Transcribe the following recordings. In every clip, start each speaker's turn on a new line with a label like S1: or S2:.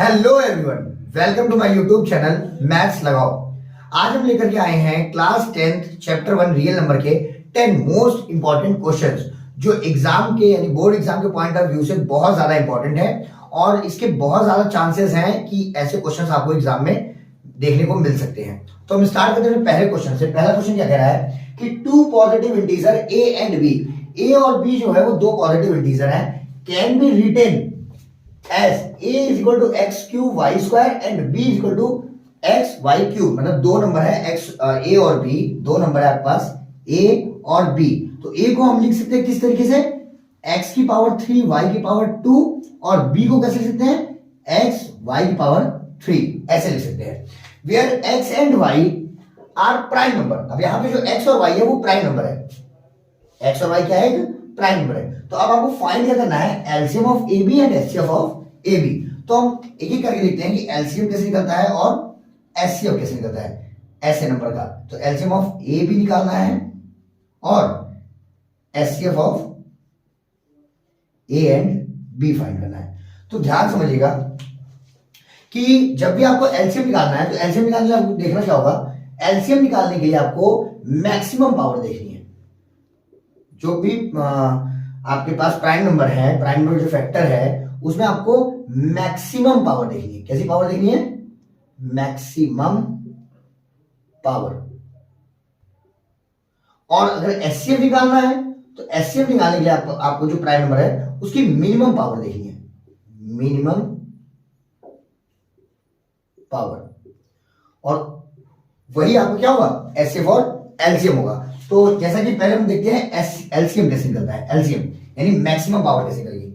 S1: Hello everyone, welcome to my YouTube channel maths लगाओ। आज हम लेकर के आए हैं class 10th chapter 1 real number के 10 मोस्ट इंपॉर्टेंट क्वेश्चंस जो एग्जाम के यानी बोर्ड एग्जाम के पॉइंट ऑफ व्यू से बहुत ज्यादा इंपॉर्टेंट है और इसके बहुत ज्यादा चांसेस हैं कि ऐसे क्वेश्चंस आपको एग्जाम में देखने को मिल सकते हैं। तो हम स्टार्ट करते हैं पहले क्वेश्चन से। पहला क्वेश्चन क्या कह रहा है कि two positive integer A and B, A और बी जो है वो दो पॉजिटिव इंटीजर हैं, can be written as a is equal to x cube y square and b is equal to x y cube। मतलब दो नंबर है x a और b, दो नंबर है आपके पास a और b। तो a को हम लिख सकते हैं किस तरीके से, x की पावर 3 y की पावर 2 और b को कैसे लिख सकते हैं x y की पावर 3, ऐसे लिख सकते हैं। Where x and y are prime number। अब यहां पे जो x और y है वो प्राइम नंबर है, x और y क्या है, प्राइम नंबर है। तो अब आपको फाइंड क्या करना है, LCM of A B and HCF of A B. तो हम एक एक करके देखते हैं कि एलसीएम कैसे निकलता है और एचसीएफ कैसे निकलता है ऐसे नंबर का। तो एलसीएम ऑफ ए बी निकालना है और HCF of A and B find करना है। तो ध्यान समझिएगा कि जब भी आपको एलसीएम निकालना है तो एलसीएम निकालने के लिए आपको देखना क्या होगा, एलसीएम निकालने के लिए आपको मैक्सिमम पावर देखनी है। जो भी आपके पास प्राइम नंबर है, प्राइम नंबर जो फैक्टर है उसमें आपको मैक्सिमम पावर देखनी है। कैसी पावर देखनी है, मैक्सिमम पावर। और अगर एचसीएफ निकालना है तो एचसीएफ निकालने के लिए आपको जो प्राइम नंबर है उसकी मिनिमम पावर देखनी है, मिनिमम पावर। और वही आपको क्या होगा, एचसीएफ और एलसीएम होगा। तो जैसा कि पहले हम देखते हैं एलसीएम कैसे निकलता है, एलसीएम यानी मैक्सिमम पावर कैसे निकलेगी।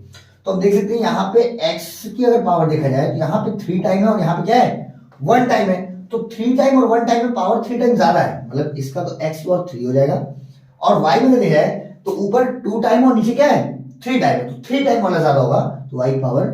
S1: तो हम देख सकते हैं यहाँ पे x की अगर पावर देखा जाए तो यहाँ पे 3 टाइम है और यहाँ पे क्या है 1 टाइम है। तो 3 टाइम और 1 टाइम में पावर 3 टाइम ज्यादा है, मतलब इसका तो x और 3 हो जाएगा। और y में देखा जाए तो ऊपर 2 टाइम और नीचे क्या है 3 टाइम है, तो 3 टाइम वाला ज्यादा होगा, तो y पावर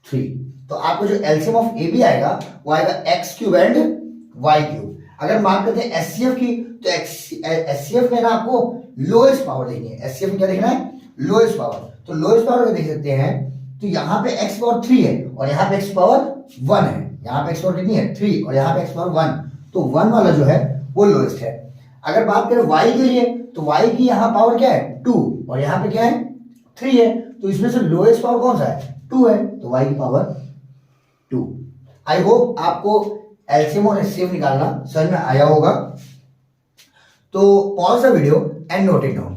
S1: 3। तो आपको जो एलसीएम ऑफ ए बी आएगा वो आएगा x cube and y cube. अगर मार्क करते हैं एचसीएफ की तो एचसीएफ में ना आपको लोएस्ट पावर देखनी है। एचसीएफ में क्या देखना है, लोएस्ट पावर। तो लोएस्ट पावर अगर देख सकते हैं तो यहाँ पे x पावर 3 है और यहाँ पे x पावर 1 है। यहाँ पे x पावर कितनी है 3 और यहाँ पे x पावर 1, तो 1 वाला जो है वो लोएस्ट है। अगर बात करें y के लिए तो y की यहाँ पावर क्या है 2 और यहाँ पे क्या है 3 है, तो इसमें से लोएस्ट पावर कौन सा है 2 है, तो y की पावर 2। आई होप आपको एलसीएम और एचसीएफ निकालना समझ में आया होगा। तो pause the video and note it down.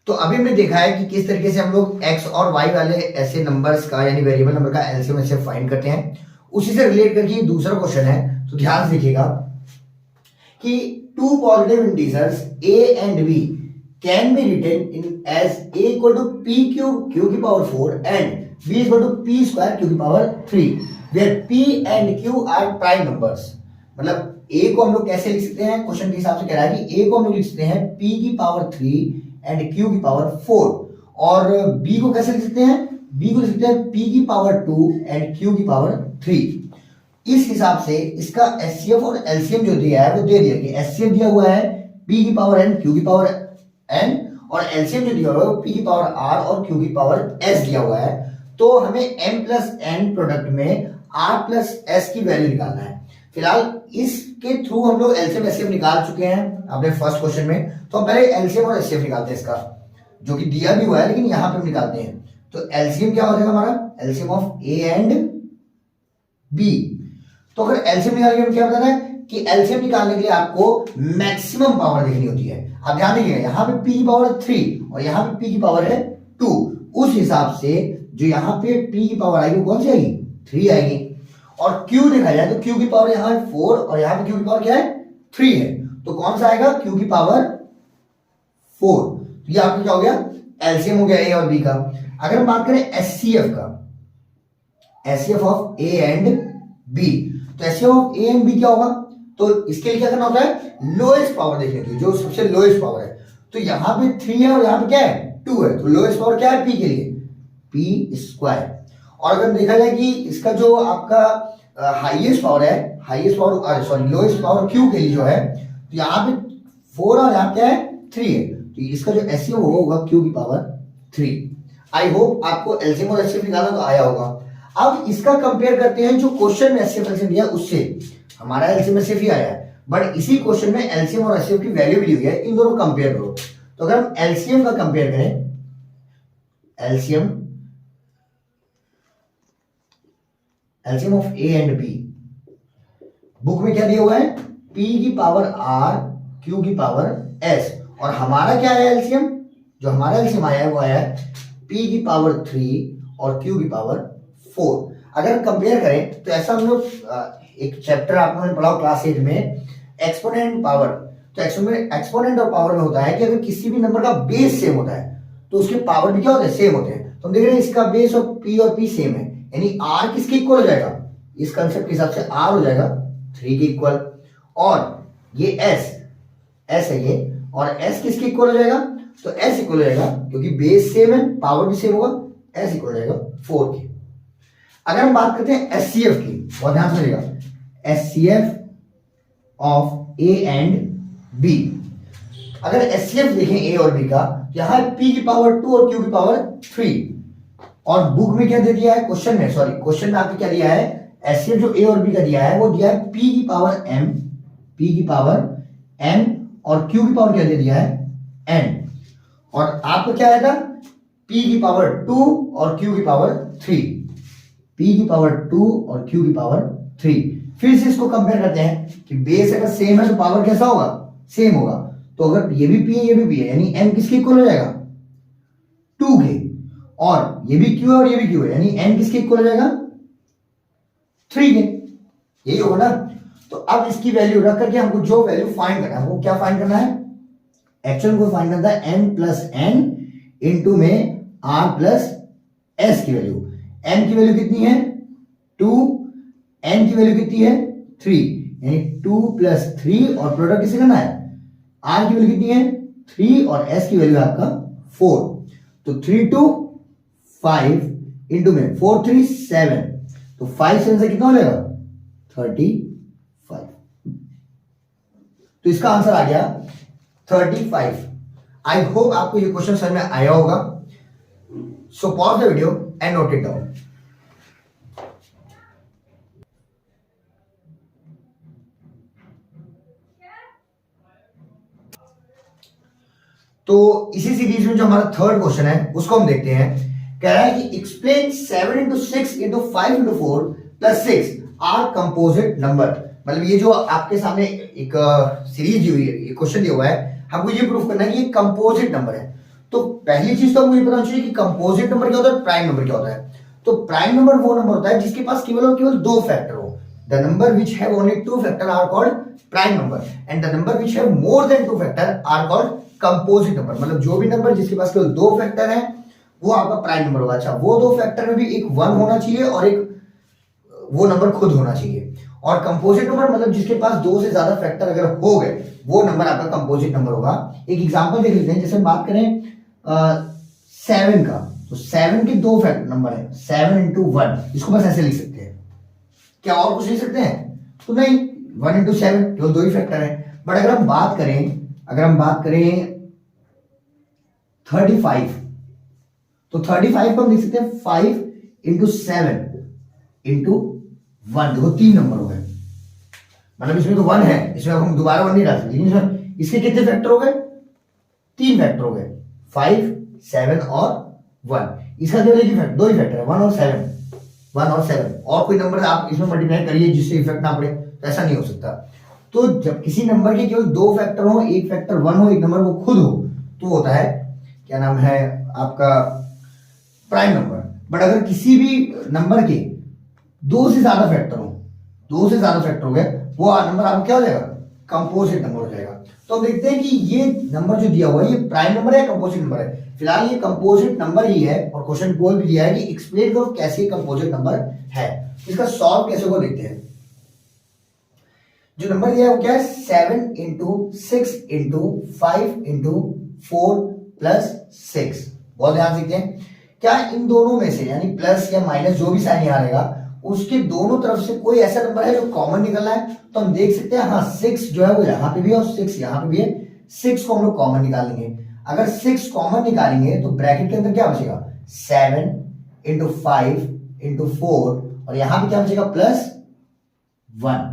S1: तो अभी हमने देखा है कि किस तरीके से हम लोग x और y वाले ऐसे नंबर्स का यानी वेरिएबल नंबर का एलसीएम एचसीएफ फाइंड करते हैं। उसी से रिलेट करके दूसरा क्वेश्चन है, तो ध्यान से देखिएगा कि two positive integers a and b can be written in as a equal to p cube q की power 4 and b equal to p square q की power 3 where p and q are prime numbers। मतलब a को हम लोग कैसे लिख सकते हैं, क्वेश्चन के हिसाब से कह रहा है कि a को हम लोग लिख सकते हैं p की पावर 3 and q की पावर 4 और b को कैसे लिख सकते हैं, b को लिख सकते हैं p की पावर 2 and q की पावर 3। इस हिसाब से इसका एचसीएफ और एलसीएम जो दिया है वो दे दिया कि एचसीएफ दिया हुआ है p की पावर n q की पावर n और एलसीएम जो दिया हुआ है वो p की पावर r और q की पावर s दिया हुआ है। तो हमें m प्लस n प्रोडक्ट में r प्लस s की वैल्यू निकालना है। फिलहाल इसके थ्रू हम लोग एलसीएम एचसीएफ निकाल चुके हैं अपने फर्स्ट क्वेश्चन में। तो हम पहले एलसीएम और एचसीएफ निकालते हैं इसका, जो कि दिया भी हुआ है लेकिन यहां पे हम निकालते हैं। तो एलसीएम क्या हो जाएगा हमारा, LCM of A and B. तो अगर एलसीएम निकालने के क्या बताना है कि एलसीएम निकालने के लिए आपको मैक्सिमम पावर देखनी होती है। आप ध्यान दीजिएगा यहाँ पे p की पावर 3 और यहाँ पे p की पावर है 2, उस हिसाब से जो यहाँ पे p की पावर आएगी वो कौन सी आएगी 3 आएगी। और q देखा जाए तो q की पावर यहाँ है 4 और यहाँ पे q की पावर क्या है 3 है, तो कौन सा आएगा q की पावर 4। तो ये आपका क्या हो गया, एलसीएम हो गया a और b का। अगर हम बात करें एचसीएफ का, HCF of a and b, तो HCF of a and b क्या होगा, तो इसके लिए क्या करना होता है, लोएस्ट पावर देखने की, जो सबसे लोएस्ट पावर है। तो यहाँ पे 3 है और यहाँ पे क्या है 2 है, तो लोएस्ट पावर क्या है p के लिए p स्क्वायर। और अगर देखा जाए कि इसका जो आपका हाईएस्ट पावर है, highest power sorry lowest power q के लिए जो है, तो यहाँ पे 4 और यहाँ क्या है 3 है, तो इसका जो एलसीएम होगा क्यू की पावर 3। आई होप आपको एलसीएम और एचसीएफ निकालना तो आया होगा। अब इसका कंपेयर करते हैं जो क्वेश्चन में एचसीएफ एलसीएम दिया उससे। हमारा एलसीएम एचसीएफ ही आया है, बट इसी क्वेश्चन में एलसीएम और एचसीएफ की वैल्यू भी दी हुई है, इन दोनों कंपेयर करो। तो अगर हम एलसीएम का कंपेयर करें, LCM of A and b, book में क्या दिया हुआ है, पी की पावर आर क्यू की पावर एस, और हमारा क्या है एलसीएम, जो हमारा एलसीएम आया है वो आया है पी की पावर 3 और क्यू की पावर 4। अगर कंपेयर करें तो ऐसा हम लोग एक चैप्टर आप लोगों ने पढ़ा क्लास 8 में एक्सपोनेंट पावर। तो एक्सपोनेंट और पावर में होता है कि अगर किसी भी नंबर का बेस सेम होता है तो उसके पावर भी क्या होते हैं, सेम होते हैं। तो हम देख रहे हैं इसका बेस और पी सेम है, यानी आर किसके इक्वल हो जाएगा, इस कंसेप्ट के हिसाब से आर हो जाएगा 3 के इक्वल, और ये एस है ये, और एस किसके इक्वल हो जाएगा, तो एस इक्वल हो जाएगा क्योंकि बेस सेम है पावर भी सेम होगा, एस इक्वल हो जाएगा 4 के। अगर हम बात करते हैं एचसीएफ की, बहुत ध्यान से सुनिएगा, HCF of A and b. अगर एचसीएफ देखें ए और बी का, यहां पी की पावर 2 और क्यू की पावर 3, और बुक में क्या दे दिया है, क्वेश्चन में आपको क्या दिया है, एचसीएफ जो ए और बी का दिया है वो दिया है पी की पावर m और क्यू की पावर क्या दे दिया है n, और आपको क्या आया था, p की पावर 2 और q की पावर 3, p की पावर 2 और q की पावर 3। फिर से इसको कंपेयर करते हैं कि बेस अगर सेम है तो पावर कैसा होगा, सेम होगा। तो अगर ये भी p है ये भी p है, यानी n किसके इक्वल हो जाएगा, 2 के, और ये भी q है और ये भी q है, यानी n किसके इक्वल हो जाएगा, 3 के, यही होगा ना। तो अब इसकी वैल्यू रख करके हमको जो वैल्यू फाइंड करना है, हमको क्या फाइंड करना है, एक्चुअल को फाइंड करना है n प्लस n इंटू में r प्लस s की वैल्यू। n की वैल्यू कितनी है 2, n की वैल्यू कितनी है 3, यानी 2 प्लस 3, और प्रोडक्ट किसे करना है, r की वैल्यू कितनी है 3 और s की वैल्यू है आपका 4। तो 3 2 5 इंटू में 4 3 7, तो 5 7 से कितना हो जाएगा 35। तो इसका आंसर आ गया 35। आई होप आपको ये क्वेश्चन समझ में आया होगा। So pause the video and note it down. तो इसी सीरीज में जो हमारा थर्ड क्वेश्चन है उसको हम देखते हैं। कह रहा है कि explain 7 into 6 into 5 into 4 plus 6 are composite number. मतलब ये जो आपके सामने एक सीरीज दी हुई है, ये क्वेश्चन दिया हुआ है, हमको ये प्रूफ करना है कि ये कंपोजिट नंबर है। तो पहली चीज तो हमको ये पता चाहिए कि कंपोजिट नंबर क्या होता है, प्राइम नंबर क्या होता है। तो प्राइम नंबर वो नंबर होता है जिसके पास केवल और केवल 2 फैक्टर हो। The number which have only 2 factor are called prime number, and the number which have more than 2 factor are called composite number. मतलब जो भी नंबर जिसके पास केवल 2 फैक्टर है वो आपका प्राइम नंबर होगा। अच्छा, वो 2 फैक्टर में भी एक 1 होना चाहिए और एक वो नंबर खुद होना चाहिए। और कंपोजिट नंबर मतलब जिसके पास 2 से ज्यादा फैक्टर अगर हो गए वो नंबर आपका कंपोजिट नंबर होगा। एक एग्जांपल देख लेते हैं, जैसे बात करें 7 का, तो 7 के 2 फैक्टर नंबर है, 7 into 1, इसको बस ऐसे लिख सकते हैं। क्या और कुछ लिख सकते हैं? तो नहीं, 1 into 7 केवल 2 ही फैक्टर है। बट अगर हम बात करें 35, तो 35 को हम लिख सकते हैं 5 into 7 into 1। देखो 3 नंबर हो गए, मतलब इसमें तो 1 है, इसमें हम दोबारा 1 नहीं डाल सकते, लेकिन इसके कितने फैक्टर हो गए? 3 फैक्टर हो गए, 5 7 और 1। इसका केवल एक ही फैक्टर, 2 ही फैक्टर है, 1 और 7। और कोई नंबर आप इसमें मल्टीप्लाई करिए जिससे इफेक्ट ना पड़े, तो ऐसा नहीं हो सकता। तो जब किसी नंबर के केवल 2 फैक्टर हो, एक फैक्टर 1 हो, एक नंबर वो खुद हो, तो होता है क्या नाम है आपका प्राइम नंबर। बट अगर किसी भी नंबर के 2 से ज्यादा फैक्टर हो गए, वो नंबर आपका क्या हो जाएगा? कंपोजिट नंबर हो जाएगा। तो हम देखते हैं कि ये नंबर जो दिया हुआ है ये प्राइम नंबर है, कंपोजिट नंबर है। फिलहाल ये कंपोजिट नंबर ही है, और क्वेश्चन बोल भी दिया है कि एक्सप्लेन करो कैसे कंपोजिट नंबर है। इसका सॉल्व कैसे को देखते हैं। जो नंबर दिया है वो क्या है? 7 into 6 into 5 into 4 plus 6। बहुत ध्यान से देखते हैं, क्या इन दोनों में से यानी प्लस या माइनस जो भी साइन यहाँ रहेगा उसके दोनों तरफ से कोई ऐसा नंबर है जो कॉमन निकलना है। तो हम देख सकते हैं हाँ 6 जो है वो यहाँ पे भी है और 6 यहाँ पे भी है, 6 को हम लोग कॉमन निकालेंगे। अगर 6 कॉमन निकालेंगे तो ब्रैकेट के अंदर क्या बचेगा 7 इंटू 5 इंटू 4 और यहां पे क्या बचेगा प्लस 1।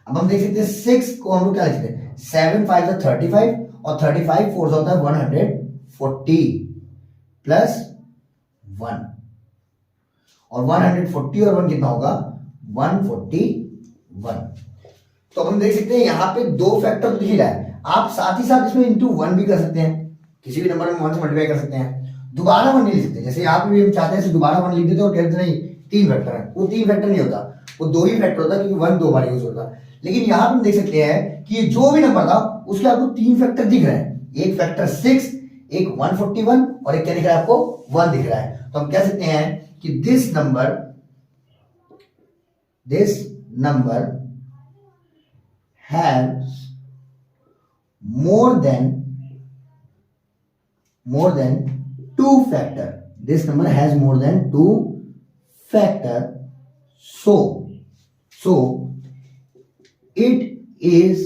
S1: अब हम देख सकते हैं 6 को हम लोग क्या लिख सकते हैं 7 5 है 35 और 35 4 होता है 140 प्लस 1 और 140 और 1 कितना होगा 141। तो हम देख सकते हैं यहां पे दो फैक्टर दिख रहा है। आप साथ ही साथ इसमें इंटू 1 भी कर सकते हैं, किसी भी नंबर में 1 से मल्टीप्लाई कर सकते हैं। दोबारा 1 नहीं लिख सकते, जैसे यहाँ पे भी हम चाहते हैं दोबारा 1 लिख देते और कहते नहीं 3 फैक्टर है, वो 3 फैक्टर नहीं होता, वो 2 ही फैक्टर होता क्योंकि 1 2 बार यूज होता। लेकिन यहाँ पे हम देख सकते हैं कि ये जो भी नंबर था उसके आपको 3 फैक्टर दिख रहे हैं, एक फैक्टर 6, एक 141 और एक क्या दिख रहा है आपको 1 दिख रहा है। तो हम कह सकते हैं कि this number has more than 2 factor. This number has more than 2 factor. So it is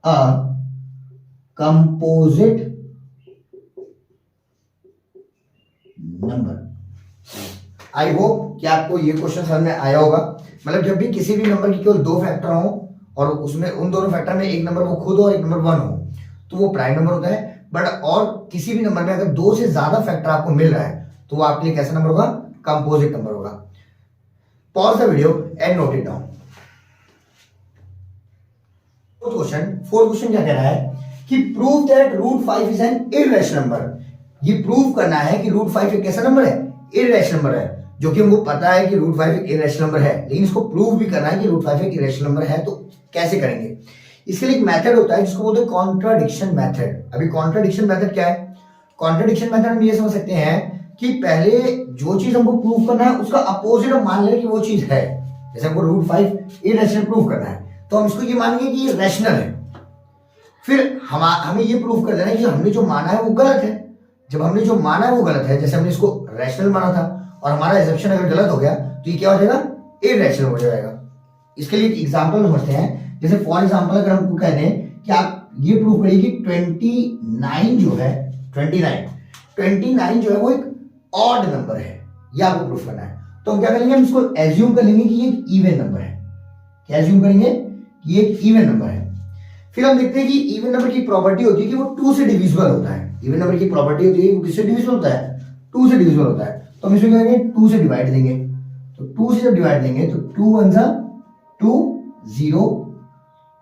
S1: a composite number. I hope कि आपको ये क्वेश्चन समझ में आया होगा। मतलब जब भी किसी भी नंबर की केवल 2 फैक्टर हो और उसमें उन दोनों फैक्टर में एक नंबर वो खुद हो और एक नंबर 1 हो तो वो प्राइम नंबर होता है। बट और किसी भी नंबर में अगर 2 से ज्यादा फैक्टर आपको मिल रहा है तो वो आपके लिए कैसा नंबर होगा कंपोजिट नंबर होगा। Pause the video and note it down. Fourth question क्या कह रहा है कि prove that root 5 is an irrational number. ये प्रूव करना है कि रूट 5 एक कैसा नंबर है इररेशनल नंबर है, जो कि हमको पता है कि रूट 5 एक इररेशनल नंबर है, लेकिन इसको प्रूव भी करना है कि रूट 5 एक इररेशनल नंबर है। तो कैसे करेंगे, इसके लिए एक मेथड होता है जिसको बोलते हैं कॉन्ट्राडिक्शन मेथड। अभी कॉन्ट्राडिक्शन मेथड क्या है, कॉन्ट्राडिक्शन मेथड हम ये समझ सकते हैं कि पहले जो चीज हमको प्रूव करना है उसका अपोजिट हम मान लें कि वो चीज है। जैसे हमको रूट 5 इररेशनल प्रूव करना है तो हम इसको ये मानेंगे कि ये रैशनल है, फिर हमें ये प्रूव कर देना है कि हमने जो माना है वो गलत है। जब हमने जो माना है वो गलत है, जैसे हमने इसको रैशनल माना था और हमारा एजम्पशन अगर गलत हो गया तो ये क्या हो जाएगा इररेशनल हो जाएगा। इसके लिए एक एग्जांपल समझते हैं। जैसे फॉर एग्जांपल अगर हमको कह दें कि आप ये प्रूव करिए कि 29 जो है 29 जो है वो एक ऑड नंबर है, ये आपको प्रूव करना है। तो हम क्या करेंगे, हम इसको एज्यूम कर लेंगे कि ये एक इवन नंबर है। क्या एज्यूम करेंगे कि ये एक इवन नंबर है। फिर हम देखते हैं कि इवन नंबर की प्रॉपर्टी होती है कि वो 2 से डिविजिबल होता है। इवन नंबर की प्रॉपर्टी होती है वो किससे डिविजिबल होता है 2 से डिविजिबल होता है। तो हम इसमें क्या करेंगे 2 से डिवाइड देंगे, तो 2 से जब डिवाइड देंगे तो 2 1 जा 2 0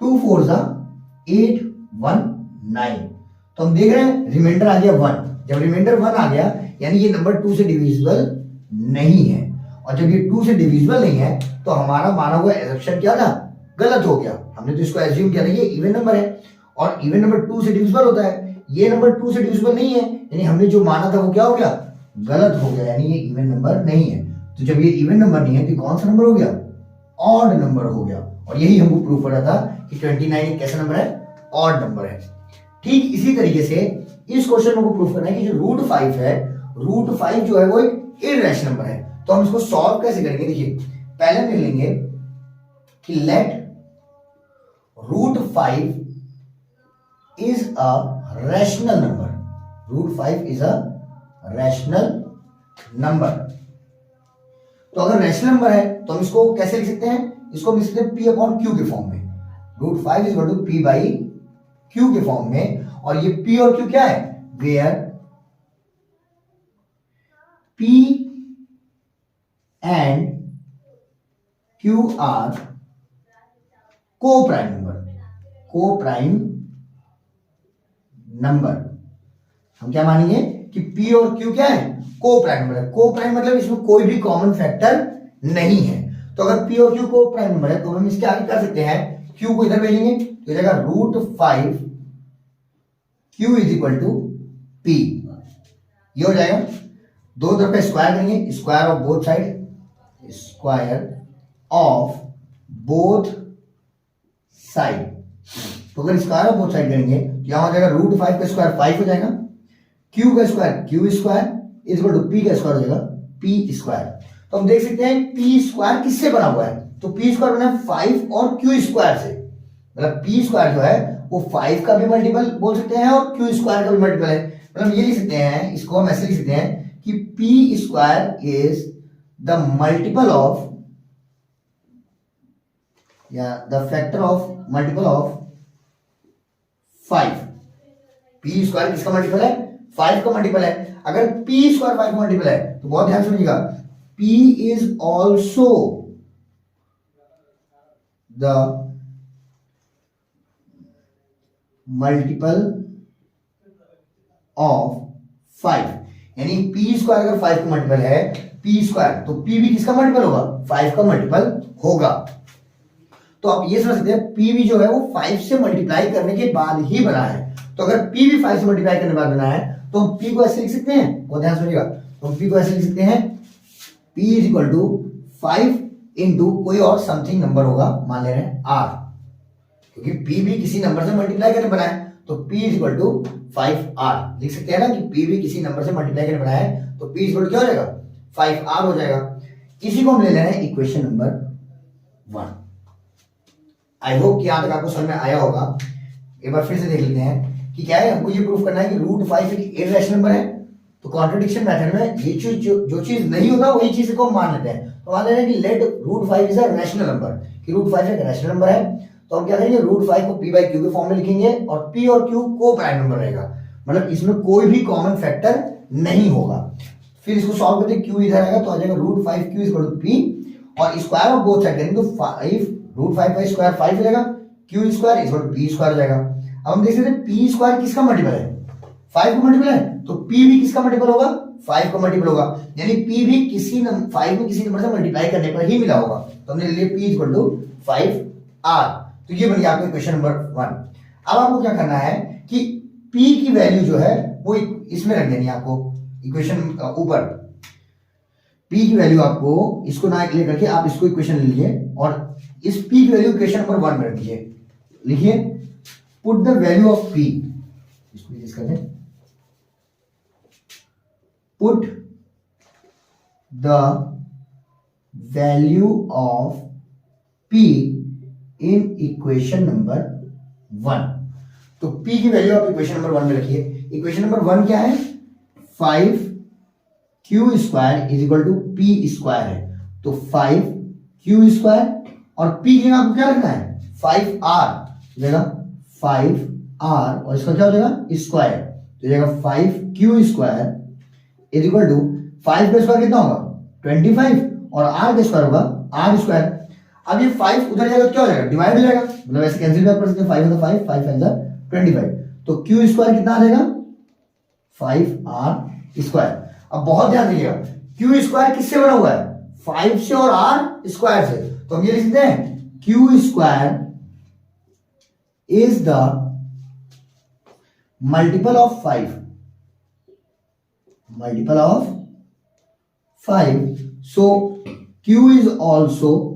S1: 2 4 जा 8 1 9। तो हम देख रहे हैं रिमाइंडर आ गया 1। जब रिमाइंडर 1 आ गया यानी ये नंबर 2 से डिविजिबल नहीं है, और जब ये 2 से डिविजिबल नहीं है तो हमारा माना हुआ एजम्पशन क्या था गलत हो गया। हमने तो इसको एज्यूम किया था ये इवन नंबर है और इवन नंबर 2 से डिविजिबल होता है, ये नंबर 2 से डिविजिबल नहीं है यानी हमने जो माना था वो क्या हो गया गलत हो गया, यानी ये इवन नंबर नहीं है। तो जब ये इवन नंबर नहीं है तो कौन सा नंबर हो गया ऑड नंबर हो गया। और यही हमको प्रूव करना था कि 29 एक कैसा नंबर है ऑड नंबर है। ठीक इसी तरीके से इस क्वेश्चन में प्रूव करना है कि जो रूट 5 है रूट 5 जो है वो एक इररेशनल नंबर है। तो हम इसको सॉल्व कैसे करेंगे, देखिए पहले हम लिख लेंगे कि let root 5 is a rational number. Root 5 is a rational number. तो अगर रैशनल नंबर है तो हम इसको कैसे लिख सकते हैं, इसको हम लिख सकते हैं P अपॉन Q के फॉर्म में। Root 5 is equal to P by Q के फॉर्म में। और ये P और Q क्या है, where P and Q are coprime number. Coprime number हम क्या मानेंगे कि P और Q क्या है को प्राइम नंबर है। को प्राइम मतलब इसमें कोई भी कॉमन फैक्टर नहीं है। तो अगर P और Q को प्राइम नंबर है तो हम इसके आगे कर सकते हैं Q को इधर भेजेंगे तो जाएगा root 5 Q is equal to P। ये हो जाएगा, दो तरफ का स्क्वायर करेंगे, square of both side, square of both side. तो अगर स्क्वायर ऑफ बोथ साइड करेंगे तो यहां हो जाएगा रूट 5 का स्क्वायर 5 हो जाएगा, Q का square Q square is equal to P का स्क्वायर हो जाएगा P स्क्वायर। तो हम देख सकते हैं P स्क्वायर किससे बना हुआ है, तो P स्क्वायर बना है 5 और Q स्क्वायर से। मतलब P स्क्वायर जो है वो 5 का भी मल्टीपल बोल सकते हैं और क्यू स्क्वायर का भी मल्टीपल है। मतलब ये लिख सकते हैं, इसको हम ऐसे लिख सकते हैं कि P square is the multiple of या the factor of multiple of 5। P square किसका मल्टीपल है? 5 का मल्टीपल है। अगर पी स्क्वायर 5 का मल्टीपल है तो बहुत ध्यान सुनिएगा, P is also the multiple of 5। यानी पी स्क्वायर अगर 5 का मल्टीपल है, पी स्क्वायर, तो पी भी किसका मल्टीपल होगा? 5 का मल्टीपल होगा। तो आप ये समझ सकते हैं पी भी जो है वो 5 से मल्टीप्लाई करने के बाद ही बना है। तो अगर पी भी 5 से मल्टीप्लाई करने के बाद बना है तो हम पी को ऐसे लिख सकते हैं, बहुत ध्यान सुनिएगा, तो हम पी को ऐसे लिख सकते हैं, p is equal to 5 into कोई और समथिंग नंबर होगा, मान ले रहे हैं आर, क्योंकि पी भी किसी नंबर से मल्टीप्लाई करने बना है, तो P is equal to 5r लिख सकते हैं ना, कि पी भी किसी नंबर से मल्टीप्लाई करने बना है, तो पी इज इक्वल टू क्या हो जाएगा? 5r हो जाएगा। इसी को हम ले लेना है इक्वेशन नंबर 1। आई होप कि यहां तक आपको समझ में आया होगा। एक बार फिर से देख लेते हैं कि क्या है, हमको ये प्रूफ करना है कि √5 एक इररेशनल नंबर है। तो कॉन्ट्रडिक्शन मेथड में ये चीज जो चीज नहीं होता वही चीज को हम मान लेते हैं। तो मान ले रहे हैं कि let √5 is a rational number, कि √5 एक रैशनल नंबर है। तो हम क्या करेंगे, √5 को p/q के फॉर्म में लिखेंगे और p और q को प्राइम नंबर रहेगा, मतलब इसमें कोई भी कॉमन फैक्टर नहीं होगा। फिर इसको सॉल्व करते q इधर आएगा तो आ जाएगा √5q = p, और स्क्वायर ऑफ बोथ साइड करेंगे तो 5 √5 का स्क्वायर 5 हो जाएगा, q स्क्वायर = p स्क्वायर हो जाएगा। अब हम देख सकते हैं p स्क्वायर किसका मल्टीपल है? 5 का मल्टीपल है, तो p भी किसका मल्टीपल होगा? 5 का मल्टीपल होगा, यानी p भी किसी 5 में किसी नंबर से मल्टीप्लाई करने पर ही मिला होगा। तो हमने ले लिया p = 5r। तो ये बन गया आपका क्वेश्चन नंबर 1। अब आपको क्या करना है कि p की वैल्यू जो है वो इसमें रख देनी है आपको, इक्वेशन ऊपर p की वैल्यू आपको इसको ना लेकर के आप इसको इक्वेशन ले लीजिए और इस p की वैल्यू इक्वेशन नंबर 1 में रख दीजिए। लिखिए put the value of p, इसको यूज कर दें, put the value of p in equation number 1। तो p की वैल्यू आप इक्वेशन नंबर 1 में रखिए। इक्वेशन नंबर 1 क्या है? 5q स्क्वायर = p स्क्वायर है, तो 5q स्क्वायर और p की आपको क्या रखना है? 5r हो जाएगा, 5r और इसका क्या हो जाएगा? स्क्वायर, तो जाएगा 5q स्क्वायर = 5 का स्क्वायर कितना होगा? 25, और r का स्क्वायर होगा r स्क्वायर। अब ये 5 उधर जाएगा तो क्या हो जाएगा? डिवाइड हो जाएगा, मतलब ऐसे कैंसिल भी कर सकते हैं, 5 5 5 5 25, तो q स्क्वायर कितना आ जाएगा? 5r square. अब बहुत ध्यान दीजिएगा, q स्क्वायर किससे बना हुआ है? 5 से और r स्क्वायर से। तो हम ये लिख सकते हैं q square is the multiple of 5, multiple of 5, so q is also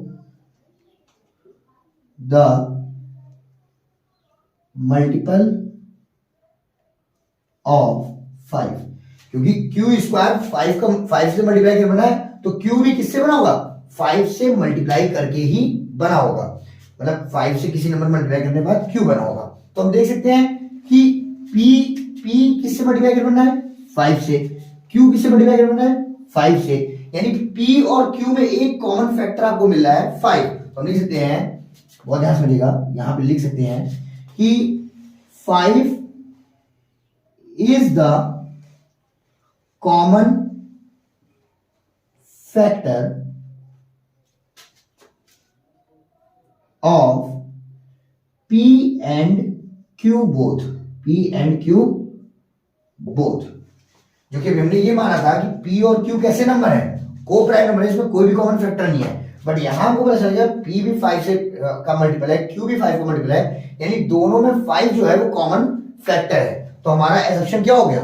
S1: the multiple of 5, क्योंकि q स्क्वायर 5 से मल्टीप्लाई करके बना है, तो q भी किससे बना होगा? 5 से मल्टीप्लाई करके ही बना होगा, मतलब 5 से किसी नंबर मल्टीप्लाई करने के बाद q बना होगा। तो हम देख सकते हैं कि p किससे मल्टीप्लाई करके बनना है? 5 से। q किससे मल्टीप्लाई करके बनना है? 5 से, यानी p और q में एक कॉमन फैक्टर आपको मिल रहा है 5। तो हम लिख सकते हैं, बहुत ध्यान समझिएगा, यहां पे लिख सकते हैं कि 5 is the common factor of p and q both, p and q both, जो कि हमने ये माना था कि p और q कैसे नंबर है? को प्राइम नंबर है, इसमें कोई भी कॉमन फैक्टर नहीं है। बट यहां हमको पता चल गया p भी 5 से का मल्टीपल है, q भी 5 का मल्टीपल है, यानी दोनों में 5 जो है वो कॉमन फैक्टर है। तो हमारा एसम्पशन क्या हो गया?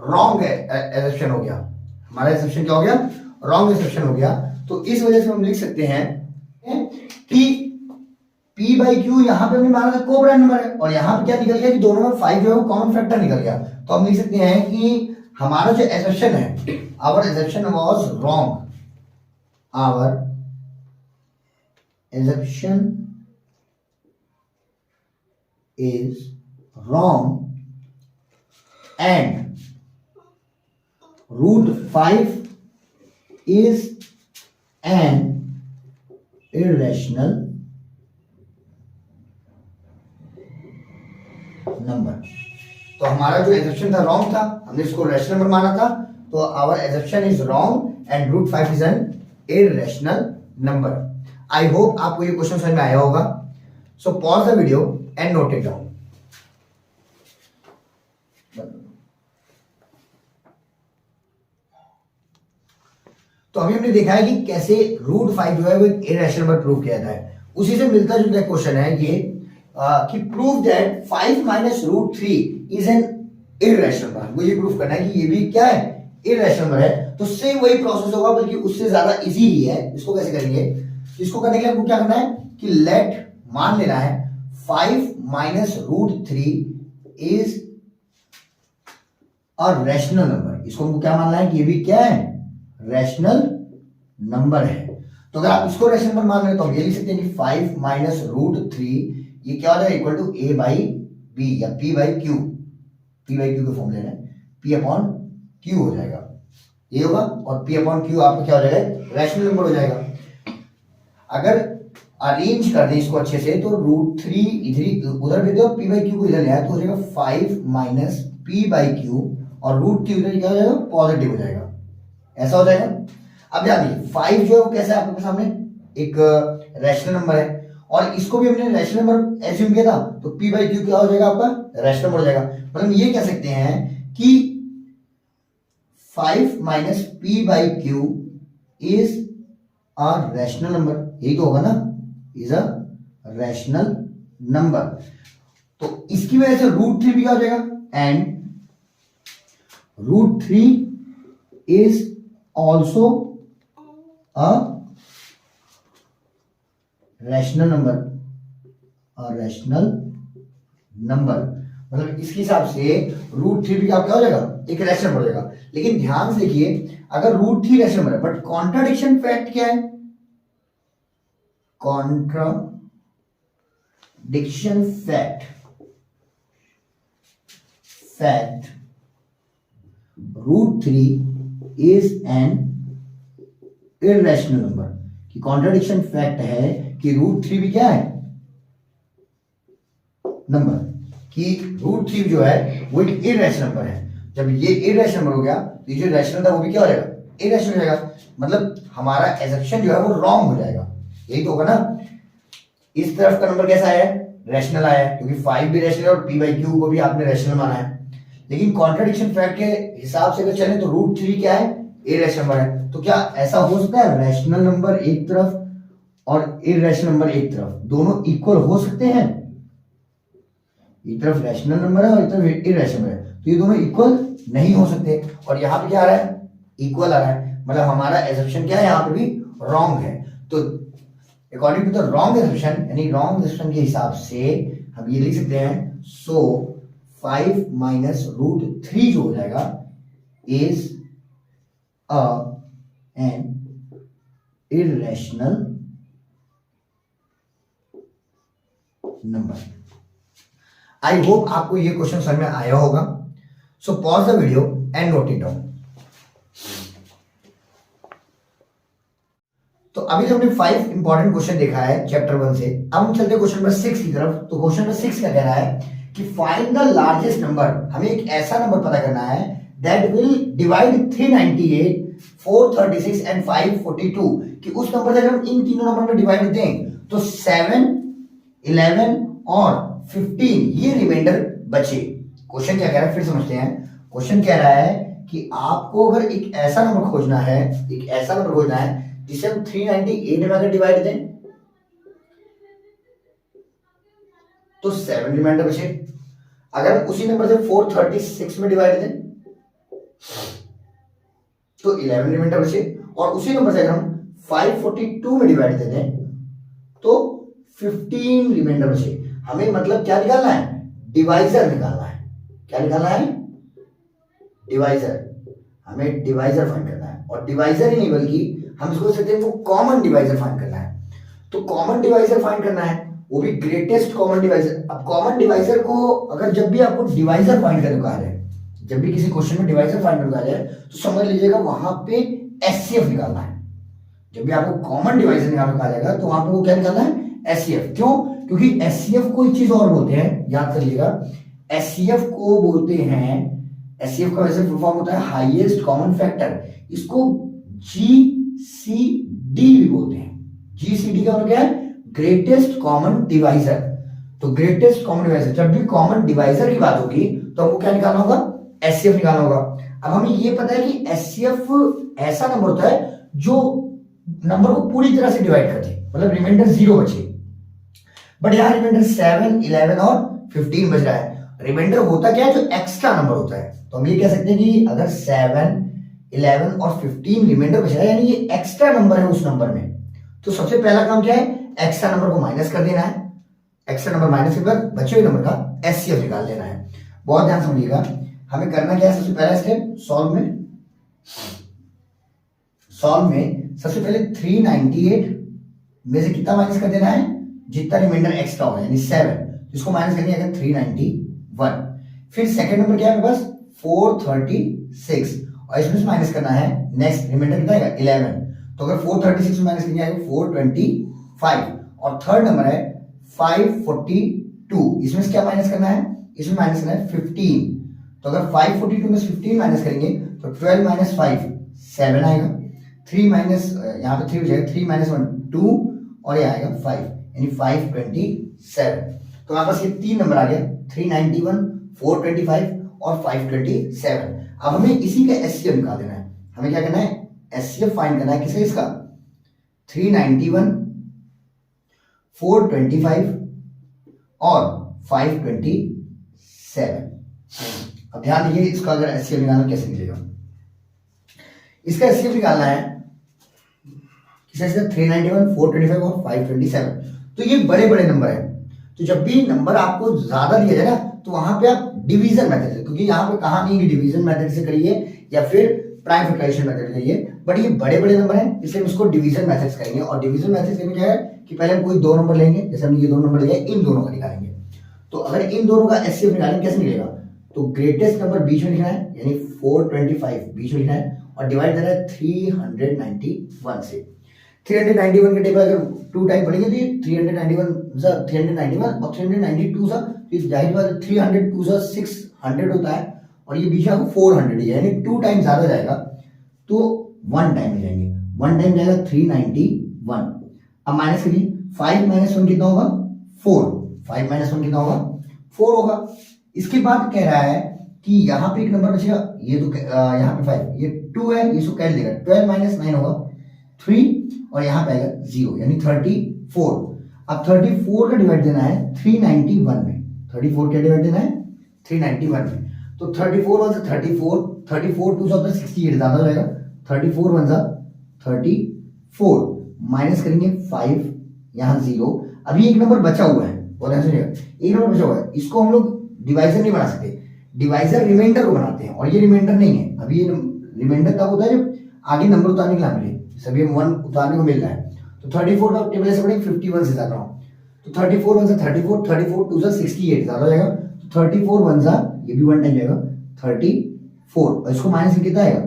S1: रॉन्ग एसम्पशन हो गया। हमारा एसम्पशन क्या हो गया? रॉन्ग एसम्पशन हो गया। तो इस वजह से हम लिख सकते हैं कि p/q यहां पे हमने माना था को प्राइम नंबर है, और यहां पे क्या निकल गया कि दोनों में 5 जो है वो कॉमन फैक्टर निकल गया। तो हम लिख सकते हैं कि हमारा जो एसम्पशन है, our assumption was wrong, our assumption is wrong and root 5 is an irrational number. तो हमारा जो एजम्पशन था रॉन्ग था, हमने इसको रैशनल नंबर माना था, तो our assumption is wrong and root 5 is an irrational number. I hope आपको ये क्वेश्चन समझ में आया होगा। So pause the video and note it down. तो अभी हमने देखा है कि कैसे रूट 5 जो है वो एक इररेशनल नंबर प्रूव किया जाता है। उसी से मिलता जुलता क्वेश्चन है ये कि prove that 5 minus root 3 is an irrational number. मुझे प्रूव करना है कि ये भी क्या है, इररेशनल नंबर है। तो सेम वही प्रोसेस होगा, बल्कि उससे ज्यादा इजी ही है। इसको कैसे करेंगे, इसको करने के लिए आपको क्या करना है कि लेट मान लेना है 5 minus root 3 is a rational number. इसको हमको क्या मानना है कि ये भी क्या है, रैशनल नंबर है। तो अगर आप इसको रैशनल नंबर मान रहे हो तो हम ये लिख सकते हैं कि 5 माइनस रूट 3 ये क्या हो जाएगा, equal to a by b या p by q. p by q का फॉर्म लेना है, p अपॉन q हो जाएगा, ये होगा। और p अपॉन q आपका क्या हो जाएगा, रैशनल नंबर हो जाएगा। अगर अरेंज कर दें इसको अच्छे से तो रूट 3 इधर उधर भेज दो, p बाई क्यू को इधर ले आए तो हो जाएगा 5 माइनस p बाई क्यू, और रूट 3 उधर क्या हो जाएगा, पॉजिटिव हो जाएगा, ऐसा हो जाएगा। अब ध्यान दीजिए 5 जो है वो कैसा है आपके सामने, एक रैशनल नंबर है, और इसको भी हमने रैशनल नंबर एज्यूम किया था, तो p बाई क्यू क्या हो जाएगा, आपका रैशनल नंबर हो जाएगा। मतलब ये कह सकते हैं कि 5 minus p by Q is a rational number, यही तो होगा ना, इज अ रैशनल नंबर। तो इसकी वजह से रूट 3 भी क्या हो जाएगा, and root 3 is also a rational number, rational number. मतलब इसके हिसाब से रूट 3 भी क्या हो जाएगा, एक रैशनल नंबर हो जाएगा। लेकिन ध्यान से देखिए, अगर रूट 3 रैशनल नंबर है, बट कॉन्ट्राडिक्शन फैक्ट क्या है, contradiction fact root 3 is an irrational number. कि कॉन्ट्राडिक्शन फैक्ट है कि रूट 3 भी क्या है, नंबर, कि रूट 3 जो है वो एक इररेशनल नंबर है। जब ये इररेशनल नंबर हो गया तो ये जो रैशनल था वो भी क्या हो जाएगा, इररेशनल हो जाएगा। मतलब हमारा एजम्पशन जो है वो रॉन्ग हो जाएगा, यही तो होगा ना। इस तरफ का नंबर कैसा है, रैशनल आया है, क्योंकि 5 भी रैशनल और p बाई क्यू को भी आपने रैशनल माना है। लेकिन कॉन्ट्राडिक्शन फैक्ट के हिसाब से अगर चले तो रूट 3 क्या है, इररेशनल नंबर है। तो क्या ऐसा हो सकता है रैशनल नंबर एक तरफ और इररेशनल नंबर एक तरफ, दोनों इक्वल हो सकते हैं? एक तरफ रैशनल नंबर है और एक तरफ इररेशनल है, तो ये दोनों इक्वल नहीं हो सकते। और यहाँ पे क्या आ रहा है, इक्वल आ रहा है। मतलब हमारा एजम्पशन क्या है, यहाँ पे भी रॉन्ग है। तो according to the wrong assumption, यानी रॉन्ग एजम्पशन के हिसाब से हम ये लिख सकते हैं, सो 5 माइनस रूट 3 जो हो जाएगा is an irrational number. I hope आपको ये क्वेश्चन समझ में आया होगा। So pause the video and note it down. तो अभी तो हमने 5 इंपॉर्टेंट क्वेश्चन देखा है चैप्टर 1 से। अब हम चलते हैं क्वेश्चन नंबर 6 की तरफ। तो क्वेश्चन नंबर 6 क्या कह रहा है कि फाइंड द लार्जेस्ट नंबर। हमें एक ऐसा नंबर पता करना है दैट विल डिवाइड 398, 436 एंड 542, कि उस नंबर से अगर हम इन तीनों नंबर में डिवाइड दें तो 7, 11 और 15 ये रिमाइंडर बचे। क्वेश्चन क्या कह रहा है, फिर समझते हैं। क्वेश्चन कह रहा है कि आपको अगर एक ऐसा नंबर खोजना है, एक ऐसा नंबर खोजना है जिसे हम 398 में अगर डिवाइड दें तो 7 रिमाइंडर बचे। अगर उसी नंबर से 436 में डिवाइड दें तो 11 रिमाइंडर बचे, और उसी नंबर से अगर हम 542 में डिवाइड दे दें तो 15 रिमाइंडर बचे। हमें मतलब क्या निकालना है, डिवाइजर निकालना है। क्या निकालना है, डिवाइजर। हमें डिवाइजर फाइंड करना है, और डिवाइजर ही नहीं बल्कि हम इसको कहते हैं वो कॉमन डिवाइजर फाइंड करना है। तो कॉमन डिवाइजर फाइंड करना है, वो भी ग्रेटेस्ट कॉमन डिवाइजर। अब कॉमन डिवाइजर को अगर जब भी आपको डिवाइजर फाइंड करने को कहा जाए, जब भी किसी क्वेश्चन में डिवाइजर फाइंड करने को कहा जाए, तो समझ लीजिएगा वहां पे एचसीएफ निकालना है। जब भी आपको कॉमन डिवाइजर निकालने को कहा जाएगा तो वहां पे वो क्या निकालना है, एचसीएफ। क्यों? क्योंकि एचसीएफ को एक चीज और बोलते हैं, याद कर लीजिएगा, एचसीएफ को बोलते हैं, एचसीएफ का वैसे फुल फॉर्म होता है हाईएस्ट कॉमन फैक्टर। इसको जीसीडी भी बोलते हैं। जीसीडी का मतलब क्या है, ग्रेटेस्ट कॉमन डिवाइजर। तो ग्रेटेस्ट कॉमन डिवाइजर, जब भी कॉमन डिवाइजर की बात होगी तो हमको क्या निकालना होगा, एचसीएफ निकालना होगा। अब हमें ये पता है कि एचसीएफ ऐसा नंबर होता है जो नंबर को पूरी तरह से डिवाइड कर दे, मतलब रिमाइंडर 0 बचे। बट यहां रिमाइंडर 7, 11 और 15 बच रहा है। रिमाइंडर होता क्या है, जो एक्स्ट्रा नंबर होता है। तो हम ये कह सकते हैं कि अगर 7, 11 और 15 रिमाइंडर बच रहा है, यानी ये एक्स्ट्रा नंबर है उस नंबर में, तो सबसे पहला काम क्या है, एक्स्ट्रा नंबर को माइनस कर देना है। एक्स्ट्रा नंबर माइनस के बाद बचे हुए नंबर का एचसीएफ निकाल लेना है। बहुत ध्यान समझिएगा, हमें करना क्या है, सबसे पहला स्टेप सॉल्व में सबसे पहले 398 में से कितना माइनस कर देना है, जितना रिमाइंडर एक्स्ट्रा होगा, यानी 7, जिसको माइनस करेंगे अगर 391। फिर सेकंड नंबर क्या है मेरे पास, 436, और इसमें से माइनस करना है नेक्स्ट रिमाइंडर कितना आएगा, 11। तो अगर 436 में माइनस करेंगे आएगा 425। और थर्ड नंबर है 542, इसमें से क्या माइनस करना है, इसमें माइनस करना है 15। तो अगर 542 में से 15 माइनस करेंगे तो 12 माइनस 5 7 आएगा। 3 माइनस, यहाँ पे 3 हो जाएगा, 3 माइनस 1 2, और ये आएगा 5, यानी 527। तो हमारे पास ये 3 नंबर आ गया, 391, 425 और 527। अब हमें इसी का एचसीएफ निकाल देना है। हमें क्या करना है, एचसीएफ फाइंड करना है किसका, इसका 391, 425 और 527। अब ध्यान दीजिए, इसका अगर एचसीएफ निकालना कैसे निकलेगा। इसका एचसीएफ निकालना है किसका, 391, 425 और 527। तो ये बड़े बड़े नंबर हैं। तो जब भी नंबर आपको ज्यादा दिया जाए ना, तो वहां पे आप डिवीजन मेथड से, क्योंकि यहाँ पे कहा नहीं कि डिवीजन मेथड से करिए या फिर प्राइम फैक्टराइजेशन मेथड करिए, बट ये बड़े बड़े नंबर हैं, इसलिए हम इसको डिवीजन मेथड करेंगे। और डिवीजन मेथड में क्या है कि पहले हम कोई 2 नंबर लेंगे, जैसे हमने ये 2 नंबर लिया, इन दोनों का निकालेंगे। तो अगर इन दोनों का एचसीएफ निकालेंगे कैसे निकलेगा, तो ग्रेटेस्ट नंबर बीच में लिखना है, यानी 425 बीच में लिखना है, और डिवाइड करना है 391 से। 391 के टेबल अगर 2 टाइम पढ़ेंगे तो ये 391 और 392 सा, तो जाहिर बात है 302 सा 600 होता है, और ये बीच में 400 है, यानी 2 टाइम ज्यादा जाएगा, तो 1 टाइम में जाएंगे। 1 टाइम जाएगा 391। अब माइनस करिए, 5 माइनस 1 कितना होगा, 4। 5 माइनस 1 कितना होगा, 4 होगा। इसके बाद कह रहा है कि यहाँ पे एक नंबर बचेगा, ये तो यहाँ पे 5, ये 2 है, इसको कैल देगा, 12 माइनस 9 होगा 3, और यहाँ पे आएगा 0, यानी 34। अब 34 का डिवाइड देना है 391 में। 34 क्या डिवाइड देना है, 391 में। तो 34 1 से 34, 34 2 से 68 ज्यादा हो जाएगा, 34 1 से 34, माइनस करेंगे 5, यहाँ 0। अभी एक नंबर बचा हुआ है, बहुत ध्यान सुनिएगा, एक नंबर बचा हुआ है, इसको हम लोग डिवाइजर नहीं बना सकते, डिवाइजर रिमाइंडर को बनाते हैं, और ये रिमाइंडर नहीं है। अभी ये रिमाइंडर कब होता है, जब आगे नंबर उतारने के लिए मिले, सभी हम 1 उतारने को मिल रहा है। तो 34 का टेबल ऐसे पढ़ेंगे 51 से ज्यादा हो, तो 34 1 से 34, 34 2 से 68 ज्यादा हो जाएगा, तो 34 1 से ये भी 1 टाइम जाएगा 34, और इसको माइनस कितना आएगा,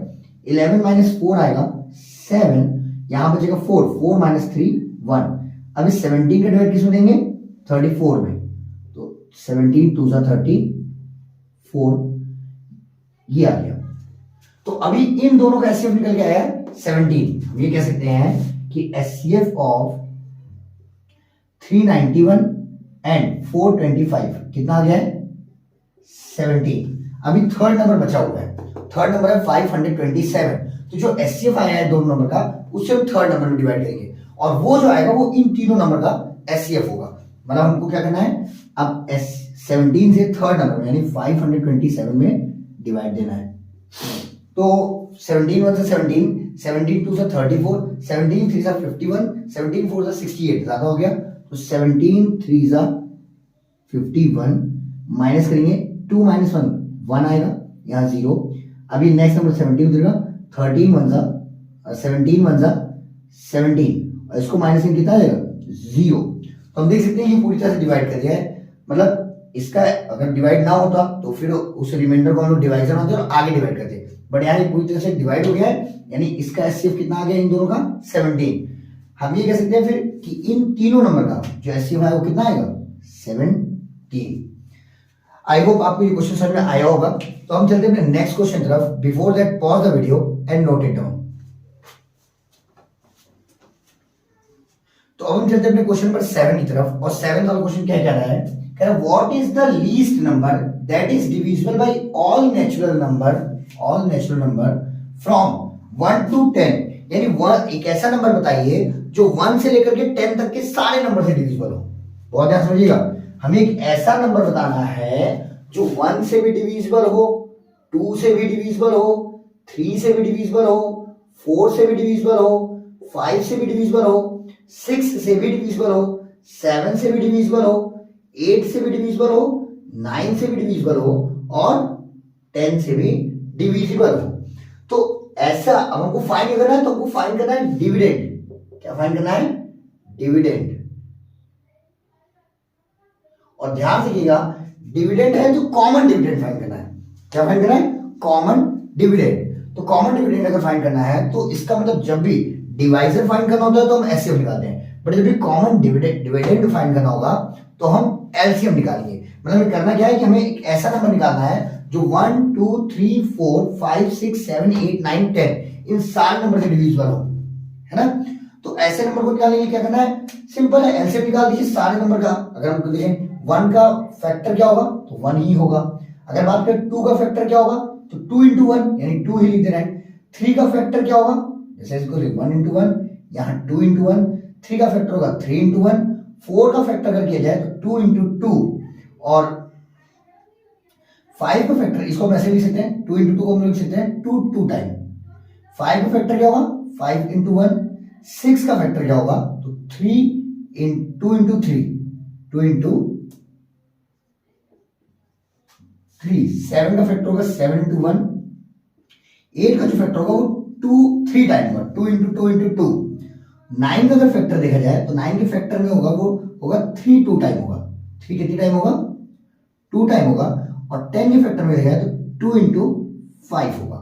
S1: 11 माइनस 4 आएगा 7, यहां बचेगा 4, 4 माइनस 3 1। अब इस 17 का डिवाइड किसमें देंगे, 34 में, तो 17 2 से 34, ये आ गया। तो अभी इन दोनों का एचसीएफ निकल के आया 17। हम ये कह सकते हैं कि एचसीएफ ऑफ 391 एंड 425 कितना आ गया है, 17। अभी थर्ड नंबर बचा हुआ है, थर्ड नंबर है 527। तो जो एचसीएफ आया है दोनों नंबर का, उससे हम थर्ड नंबर में डिवाइड करेंगे, और वो जो आएगा वो इन तीनों नंबर का एचसीएफ होगा। मतलब हमको क्या करना है, अब 17 से थर्ड नंबर में, यानी 527 में डिवाइड देना है। तो 17 1 से 17, 17 2 से 34, 17 3 से 51, 17 4 से 68 ज्यादा हो गया, तो 17 3 से 51, माइनस करेंगे 2 माइनस 1 1 आएगा, यहाँ 0। अभी नेक्स्ट नंबर 17 उतरेगा, 13 1 से 17 1 से 17, और इसको माइनस कितना आएगा, 0। तो हम देख सकते हैं ये पूरी तरह से डिवाइड कर दिया है, मतलब इसका अगर डिवाइड ना होता तो फिर उस रिमाइंडर को हम लोग डिवाइजर होते और आगे डिवाइड करते, बट यहाँ पूरी तरह से डिवाइड हो गया है, यानी इसका एचसीएफ कितना आ गया इन दोनों का 17। हम ये कह सकते हैं फिर कि इन तीनों नंबर का जो एचसीएफ है वो कितना आएगा 17। आई होप आपको ये क्वेश्चन समझ में आया होगा। तो हम चलते हैं नेक्स्ट क्वेश्चन तरफ। Before that pause the video and note it down. तो अब हम चलते हैं अपने क्वेश्चन नंबर 7 की तरफ, और 7 वाला क्वेश्चन क्या कह रहा है, कह रहा है what is the least number that is divisible by all natural number from 1 to 10, यानी एक ऐसा नंबर बताइए जो 1 से लेकर के 10 तक के सारे नंबर से डिविजिबल हो। बहुत ध्यान समझिएगा, हमें एक ऐसा नंबर बताना है जो 1 से भी डिविजिबल हो, 2 से भी डिविजिबल हो, 3 से भी डिविजिबल हो, 4 से भी डिविजिबल हो, 5 से भी डिविजिबल हो, 6 से भी डिविजिबल हो, 7 से भी डिविजिबल हो, 8 से भी डिविजिबल हो, 9 से भी डिविजिबल हो और 10 से भी डिविजिबल हो। तो ऐसा अब हमको फाइंड करना है, तो हमको फाइंड करना है डिविडेंड। क्या फाइंड करना है? डिविडेंड। और ध्यान रखिएगा डिविडेंड है जो कॉमन डिविडेंड फाइंड करना है। क्या फाइंड करना है? Common dividend. तो कॉमन डिविडेंड अगर फाइंड करना है तो इसका मतलब जब भी डिवाइजर फाइंड करना होता है तो हम एचसीएफ निकालते हैं, बट जब भी कॉमन डिविडेंड फाइंड करना होगा तो हम एलसीएम निकालेंगे। मतलब करना क्या है कि हमें एक ऐसा नंबर निकालना है जो 1 2 3 4 5 6 7 8 9 10 इन सारे नंबर से डिविजिबल हो, है ना। तो ऐसे नंबर को निकालेंगे, क्या करना है? सिंपल है, एलसीएम निकाल दीजिए सारे नंबर का। अगर हम देखें 1 का फैक्टर क्या होगा तो 1 ही होगा। अगर बात करें 2 का फैक्टर क्या होगा तो 2 into 1 यानी 2 ही लिख देना है। 3 का फैक्टर क्या होगा, जैसे इसको 1 into 1, यहाँ 2 into 1, 3 का फैक्टर होगा 3 into 1, 4 का फैक्टर अगर किया जाए तो 2 into 2, और 5 का फैक्टर इसको हम ऐसे लिख सकते हैं, 2 into 2 को हम लिख सकते हैं 2 टाइम। 5 का फैक्टर क्या होगा 5 into 1, 6 का फैक्टर क्या होगा तो 2 into 3, 2 into 3, 7 का फैक्टर होगा 7 into 1, 8 का जो फैक्टर होगा वो 3 टाइम होगा 2 into 2 into 2। 9 का अगर फैक्टर देखा जाए तो 9 के फैक्टर में होगा वो होगा 3 2 टाइम होगा। 3 कितनी टाइम होगा 2 टाइम होगा। और 10 के फैक्टर में देखा जाए तो 2 into 5 होगा।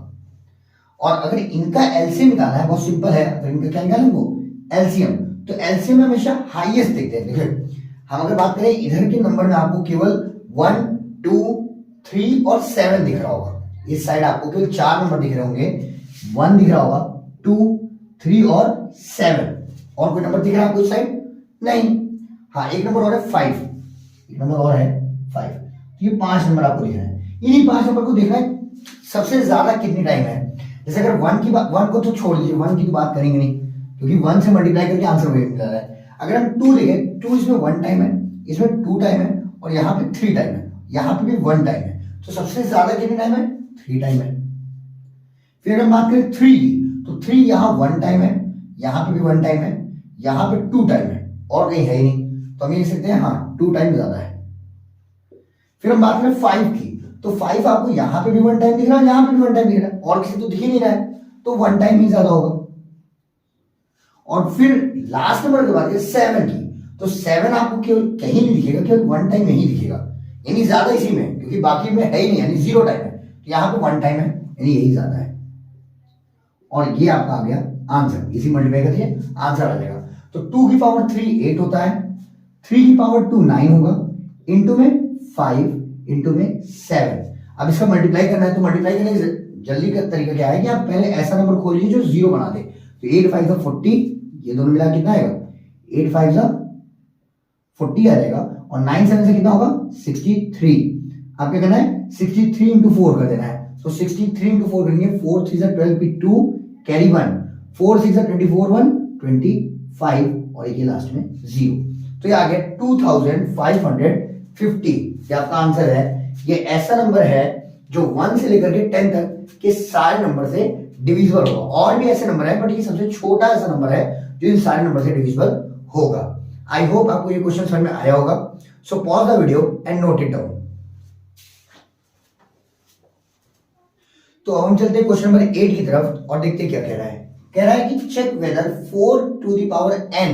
S1: और अगर इनका एलसीएम निकालना है बहुत सिंपल है, अगर इनका क्या निकालेंगे वो एलसीएम, तो एलसीएम में हमेशा हाईएस्ट देखते हैं। देखिए हम अगर बात करें इधर के नंबर में आपको केवल 1 2 3 और 7 दिख रहा होगा। इस साइड आपको केवल 4 नंबर दिख रहे होंगे, 1 दिख रहा होगा, 2 3 और 7। और कोई नंबर दिख रहा है आपको इस साइड? नहीं। हाँ एक नंबर और है 5, एक नंबर और है 5। तो ये 5 नंबर आपको दिख रहा है। इन्हीं 5 नंबर को देखना है सबसे ज्यादा कितनी टाइम है। जैसे अगर 1 को तो छोड़ दीजिए, 1 की तो बात करेंगे नहीं क्योंकि 1 से मल्टीप्लाई करके आंसर वही मिल रहा है। अगर हम 2 देखें, 2 इसमें 1 टाइम है, इसमें 2 टाइम है और यहाँ पे 3 टाइम है, यहाँ पे भी 1 टाइम है, तो सबसे ज्यादा कितनी टाइम है 3 टाइम है। फिर अगर हम बात करें 3 की तो 3 यहाँ 1 टाइम है, यहाँ पे भी 1 टाइम है, यहाँ पे 2 टाइम है और कहीं है ही नहीं, तो हम ये लिख सकते हैं हाँ 2 टाइम ज्यादा है। फिर हम बात करें 5 की तो 5 आपको यहाँ पे भी 1 टाइम दिख रहा है, यहाँ पे भी 1 टाइम दिख रहा है और किसी तो दिख ही नहीं रहा है, तो 1 टाइम ही ज्यादा होगा। और फिर लास्ट नंबर की बात करें 7 की तो 7 आपको केवल कहीं नहीं दिखेगा, केवल 1 टाइम में ही दिखेगा, यानी ज्यादा इसी में, क्योंकि बाकी में है ही नहीं, यानी 0 टाइम है, तो यहाँ पे 1 टाइम है यानी यही ज्यादा है। और ये आपका आ गया आंसर, इसी मल्टीप्लाई करके आंसर आ जाएगा। तो 2 की पावर 3 8 होता है, 3 की पावर 2 9 होगा, इंटू में 5 इंटू में 7। अब इसका मल्टीप्लाई करना है तो मल्टीप्लाई करने जल्दी का तरीका क्या है कि आप पहले ऐसा नंबर खोलिए जो 0 बना दे। तो 8 5 जा 40, ये दोनों मिला कितना आएगा 8 5 जा 40 आ जाएगा, और 9 7 से कितना होगा 63। आप क्या करना है 63 इंटू 4 कर देना है। तो 63 इंटू 4 करेंगे, 4 3 जा 12 पे 2 कैरी 1, 4 6 जा 24 1 25 और ये लास्ट में 0। तो ये आ गया 2550। ये आपका आंसर है। ये ऐसा नंबर है जो 1 से लेकर के 10 तक के सारे नंबर से डिविजिबल होगा। और भी ऐसे नंबर है बट ये सबसे छोटा ऐसा नंबर है जो इन सारे नंबर से डिविजिबल होगा। आई होप आपको ये क्वेश्चन समझ में आया होगा। So pause the video and note it down. तो हम चलते हैं क्वेश्चन नंबर 8 की तरफ और देखते क्या कह रहा है। कह रहा है कि check whether 4 to the power n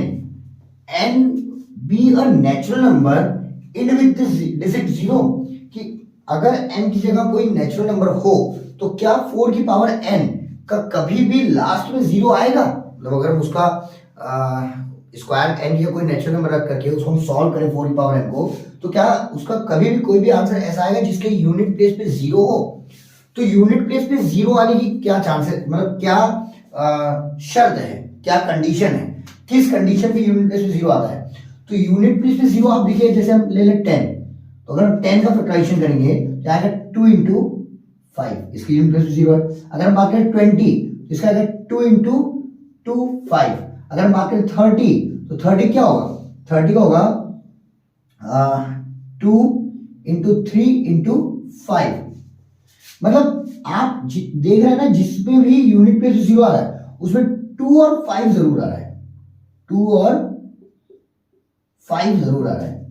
S1: be a natural number in with digit 0, कि अगर n की जगह कोई नेचुरल नंबर हो तो क्या 4 की पावर n का कभी भी लास्ट में 0 आएगा? मतलब अगर हम उसका स्क्वायर n या कोई नेचुरल नंबर रख करके उसको हम सॉल्व करें 4 की पावर n को, तो क्या उसका कभी भी कोई भी आंसर ऐसा आएगा जिसके यूनिट प्लेस पे 0 हो? तो यूनिट प्लेस पे 0 आने की क्या चांसेस, मतलब क्या शर्त है, क्या कंडीशन है, किस कंडीशन पे यूनिट प्लेस पे 0 आता है? तो यूनिट प्लेस पे 0 आप देखिए, जैसे हम ले लें 10, तो अगर हम 10 का फैक्टराइजेशन करेंगे तो आएगा 2 इंटू 5, इसकी यूनिट प्लेस पे 0 है। अगर हम बात करें 20 तो इसका आएगा 2 इंटू 2 5। अगर हम बात करें 30 तो 30 क्या होगा? 30 का होगा 2 इंटू 3 इंटू 5। मतलब आप देख रहे हैं ना, जिसमें भी यूनिट प्लेस 0 आ रहा है उसमें 2 और 5 जरूर आ रहा है, 2 और 5 जरूर आ रहा है।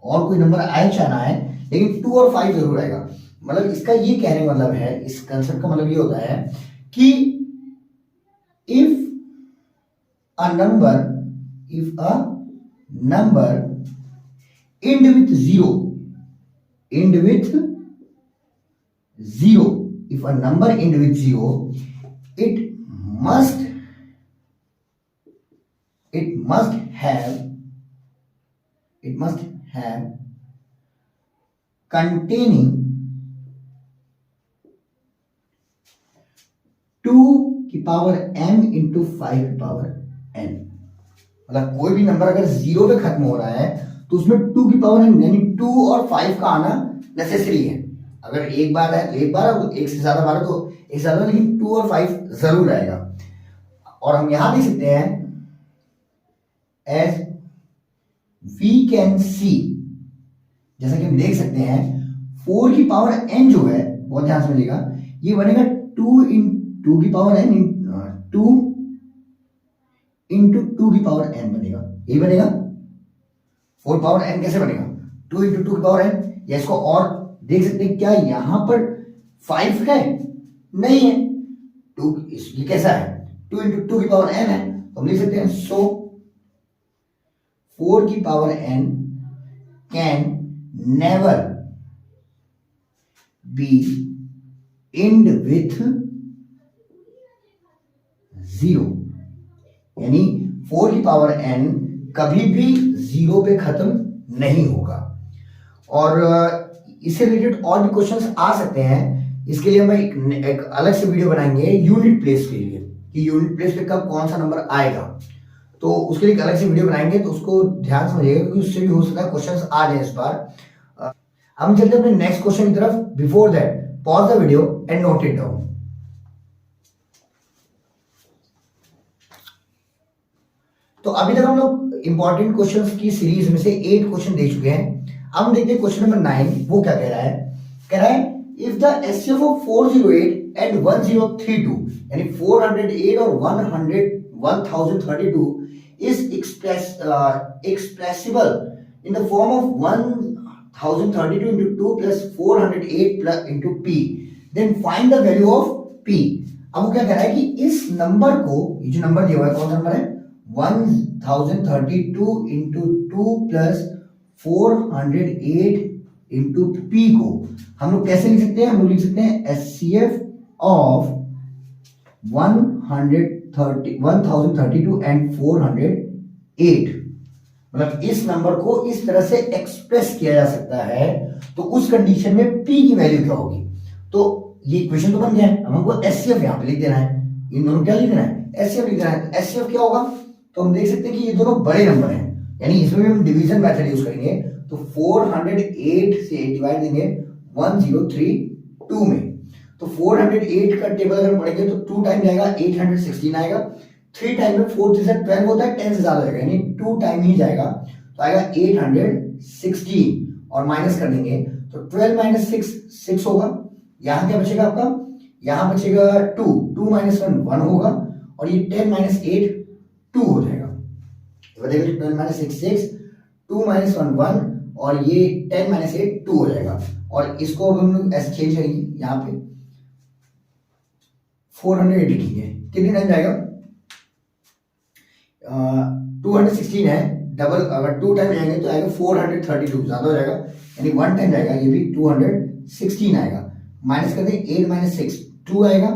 S1: और कोई नंबर आए चाहे ना आए, लेकिन 2 और 5 जरूर आएगा। मतलब इसका ये कहने का मतलब है, इस कंसेप्ट का मतलब ये होता है कि if a number end with 0, if a number end with 0, it must have containing 2 की पावर m इंटू 5 की पावर n। मतलब कोई भी नंबर अगर 0 पे खत्म हो रहा है तो उसमें 2 की पावर n यानी 2 और 5 का आना नेसेसरी है। अगर एक बार है तो एक बार, एक से ज्यादा बार है तो एक से ज्यादा, लेकिन 2 और 5 जरूर आएगा। और हम यहां देख सकते हैं, एज वी कैन सी, जैसा कि हम देख सकते हैं 4 की पावर n जो है, बहुत ध्यान से मिलेगा, ये बनेगा 2 की पावर n 2 इंटू 2 की पावर n बनेगा। यही बनेगा 4 पावर n कैसे बनेगा? 2 इंटू 2 की पावर n। या इसको और देख सकते हैं, क्या यहां पर 5 है? नहीं है। 2 ये कैसा है? 2 इंटू 2 की पावर n है, तो हम लिख सकते हैं सो 4 की power n can never be end with 0, यानी 4 की पावर n कभी भी 0 पे खत्म नहीं होगा। और इससे रिलेटेड और भी क्वेश्चंस आ सकते हैं। इसके लिए हम एक अलग से वीडियो बनाएंगे यूनिट प्लेस के लिए, कि यूनिट प्लेस पे कब कौन सा नंबर आएगा, तो उसके लिए एक अलग से वीडियो बनाएंगे, तो उसको ध्यान समझिएगा क्योंकि उससे भी हो सकता है क्वेश्चंस आ जाए इस बार। हम चलते हैं अपने नेक्स्ट क्वेश्चन की तरफ। Before that pause the video and note it down. तो अभी तक हम लोग इंपॉर्टेंट क्वेश्चंस की सीरीज में से 8 क्वेश्चन दे चुके हैं। अब हम देखते हैं क्वेश्चन नंबर 9, वो क्या कह रहा है? कह रहा है if the HCF of 408 and 1032, यानी 408 और 1032 is expressible in the form of 1032 into 2 plus 408 plus into p, then find the value of p। अब वो क्या कह रहा है कि इस नंबर को, ये जो नंबर दिया हुआ है कौन सा नंबर है? 1032 into 2 plus 408 into p को हम लोग कैसे लिख सकते हैं? हम लोग लिख सकते हैं एचसीएफ ऑफ 1032 एंड 408। मतलब इस नंबर को इस तरह से एक्सप्रेस किया जा सकता है, तो उस कंडीशन में p की वैल्यू क्या होगी? तो ये इक्वेशन तो बन गया है। अब हमको एचसीएफ यहां पे लिख देना है, इन दोनों क्या लिख देना है? एचसीएफ लिख देना है। एचसीएफ क्या होगा? तो हम देख सकते हैं कि ये दोनों बड़े नंबर हैं, यानी इसमें भी हम डिवीजन मेथड यूज करेंगे। तो 408 से डिवाइड देंगे 1032 में, तो 408 का टेबल अगर पढ़ेंगे तो 2 टाइम जाएगा 816 आएगा, 3 टाइम में 4 से 12 होता है, 10 से ज्यादा जाएगा, यानी 2 टाइम ही जाएगा, तो आएगा 816 और माइनस कर देंगे तो 12 माइनस 6 होगा। यहां क्या बचेगा आपका? यहां बचेगा 2 माइनस 1 होगा, और ये 10 माइनस 8 2 हो जाएगा। 12 माइनस 6 2 माइनस 1 और ये 10 माइनस 8 2 हो जाएगा। और इसको अब हम लोग ऐसे चेंज करेंगे, यहाँ पे 480 लिखेंगे, कितनी टाइम जाएगा? 216 है, डबल, अगर 2 टाइम जाएंगे तो आएगा 432, ज्यादा हो जाएगा, यानी 1 टाइम जाएगा, ये भी 216 आएगा। माइनस कर दें 8 माइनस 6 2 आएगा,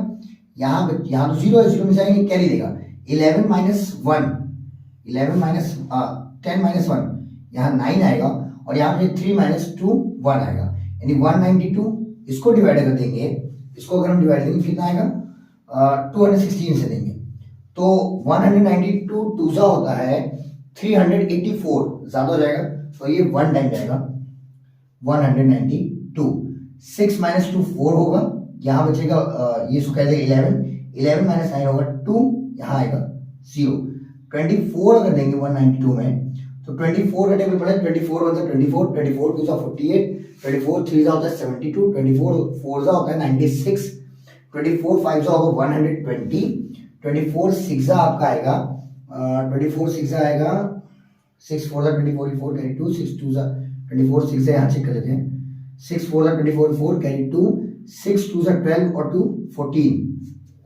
S1: यहाँ तो 0 है, 0 में जाएंगे कैरी देगा, 11 माइनस 1 11 माइनस 10 माइनस 1 यहाँ 9 आएगा, और यहाँ पे 3 माइनस 2 1 आएगा, यानी 192। इसको डिवाइड कर देंगे, इसको अगर हम डिवाइड देंगे कितना आएगा, 216 से देंगे तो 192 दूसरा होता है 384, ज्यादा हो जाएगा, तो ये 1 टाइम जाएगा 192। 6 माइनस 2 4 होगा, यहाँ बचेगा ये इसको कह देंगे 11 माइनस 9 होगा 2, यहाँ आएगा 0। 24 अगर देंगे 192 में तो 24 का टेबल पढ़े, 24 1 से 24, 24 2 सा 48, 24 3 सा होता है 72, 24 4 सा होता है 96, 24 5 सा होगा 120, 24 6 सा आपका आएगा 24 6 सा आएगा 6 4 सा 24 4 कैरी 2, 6 2 सा 24 6 से यहाँ चेक कर लेते हैं, 6 4 सा 24 4 कैरी 2, 6 2 सा 12 और 2 14,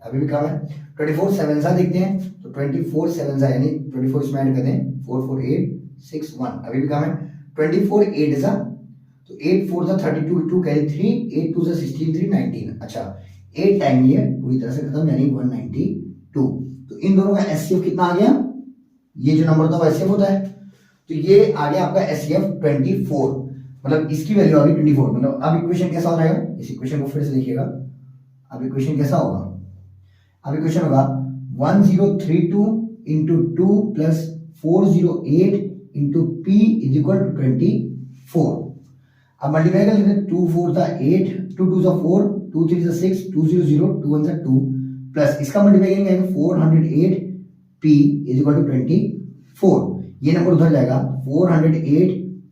S1: अभी भी कम है। 24 7 सा देखते हैं तो 24 7 सा यानी 24 इसमें ऐड कर दें 4 4 8 6 1, अभी भी कम है। 24 8 सा तो 8 4 सा 32 2 कैरी 3, 8 2 सा 16 3 19, अच्छा 8 टाइम ये पूरी तरह से खत्म, यानी 192। तो इन दोनों का एचसीएफ कितना आ गया, ये जो नंबर था वो एचसीएफ होता है, तो ये आ गया आपका एचसीएफ 24, मतलब इसकी वैल्यू आ गई 24। मतलब अब इक्वेशन कैसा हो जाएगा, इस इक्वेशन को फिर से देखिएगा, अब इक्वेशन कैसा होगा, अब इक्वेशन होगा 1032 into 2 plus 408 into p is equal to 24। अब मल्टीप्लाई कर लेते हैं, 2 4 था 8, 2 2 सा 4, 2 3 सा 6, 2 0 0, 2 1 सा 2, प्लस इसका मल्टीप्लाई करेंगे 408 p इज इक्वल टू 24, ये नंबर उधर जाएगा 408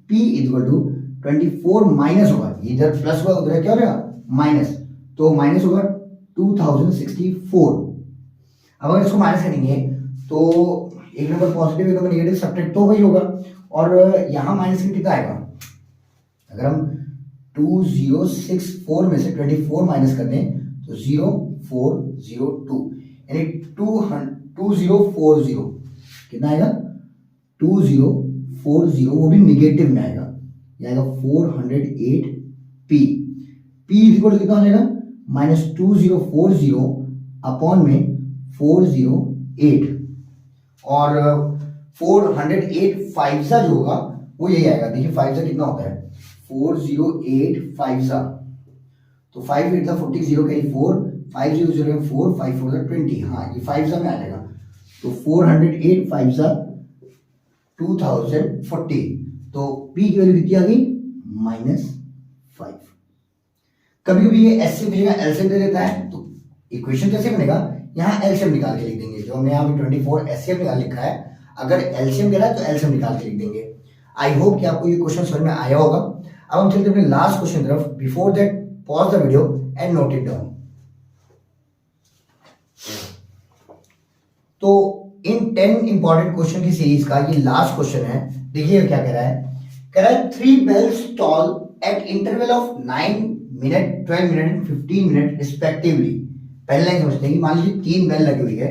S1: p is equal to 24 minus होगा, इधर प्लस होगा उधर क्या हो जाएगा माइनस, तो माइनस होगा 2064। अब अगर इसको माइनस करेंगे तो एक नंबर पॉजिटिव एक नंबर नेगेटिव, सब्ट्रैक्ट तो वही होगा, और यहाँ माइनस में कितना आएगा, अगर हम 2064 में से 24 माइनस कर दें तो 0402, यानी 2040 कितना आएगा 2040, वो भी निगेटिव में आएगा, ये आएगा 408 p इज इक्वल टू कितना हो जाएगा माइनस 2040 अपॉन में 408, और 408 5 सा जो होगा वो यही आएगा, देखिए 5 सा कितना होता है 408 5 सा, तो 5 8 सा 40 0 कहीं 4 5 0 0 4 5 4 सा 20, हाँ ये 5 सा में आ जाएगा, तो 408 5 सा 2040, तो p की वैल्यू कितनी आ गई -5। कभी कभी ये एचसीएफ की जगह एलसीएम दे देता है, तो इक्वेशन कैसे बनेगा, यहाँ एलसीएम निकाल के लिख देंगे, जो हमने यहाँ पे 24 एचसीएफ निकाल लिखा है, अगर एलसीएम कह रहा है तो एलसीएम निकाल के लिख देंगे। आई होप कि आपको ये क्वेश्चन समझ में आया होगा। अब हम चलते हैं अपने लास्ट क्वेश्चन की तरफ। Before that pause the video and note it down. तो इन 10 इंपॉर्टेंट क्वेश्चन की सीरीज का ये लास्ट क्वेश्चन है। देखिए क्या कह रहा है 3 bells toll at interval of 9 minute 12 minute and 15 minute respectively। पहले लाइन समझते हैं कि मान लीजिए 3 बेल लगी हुई है,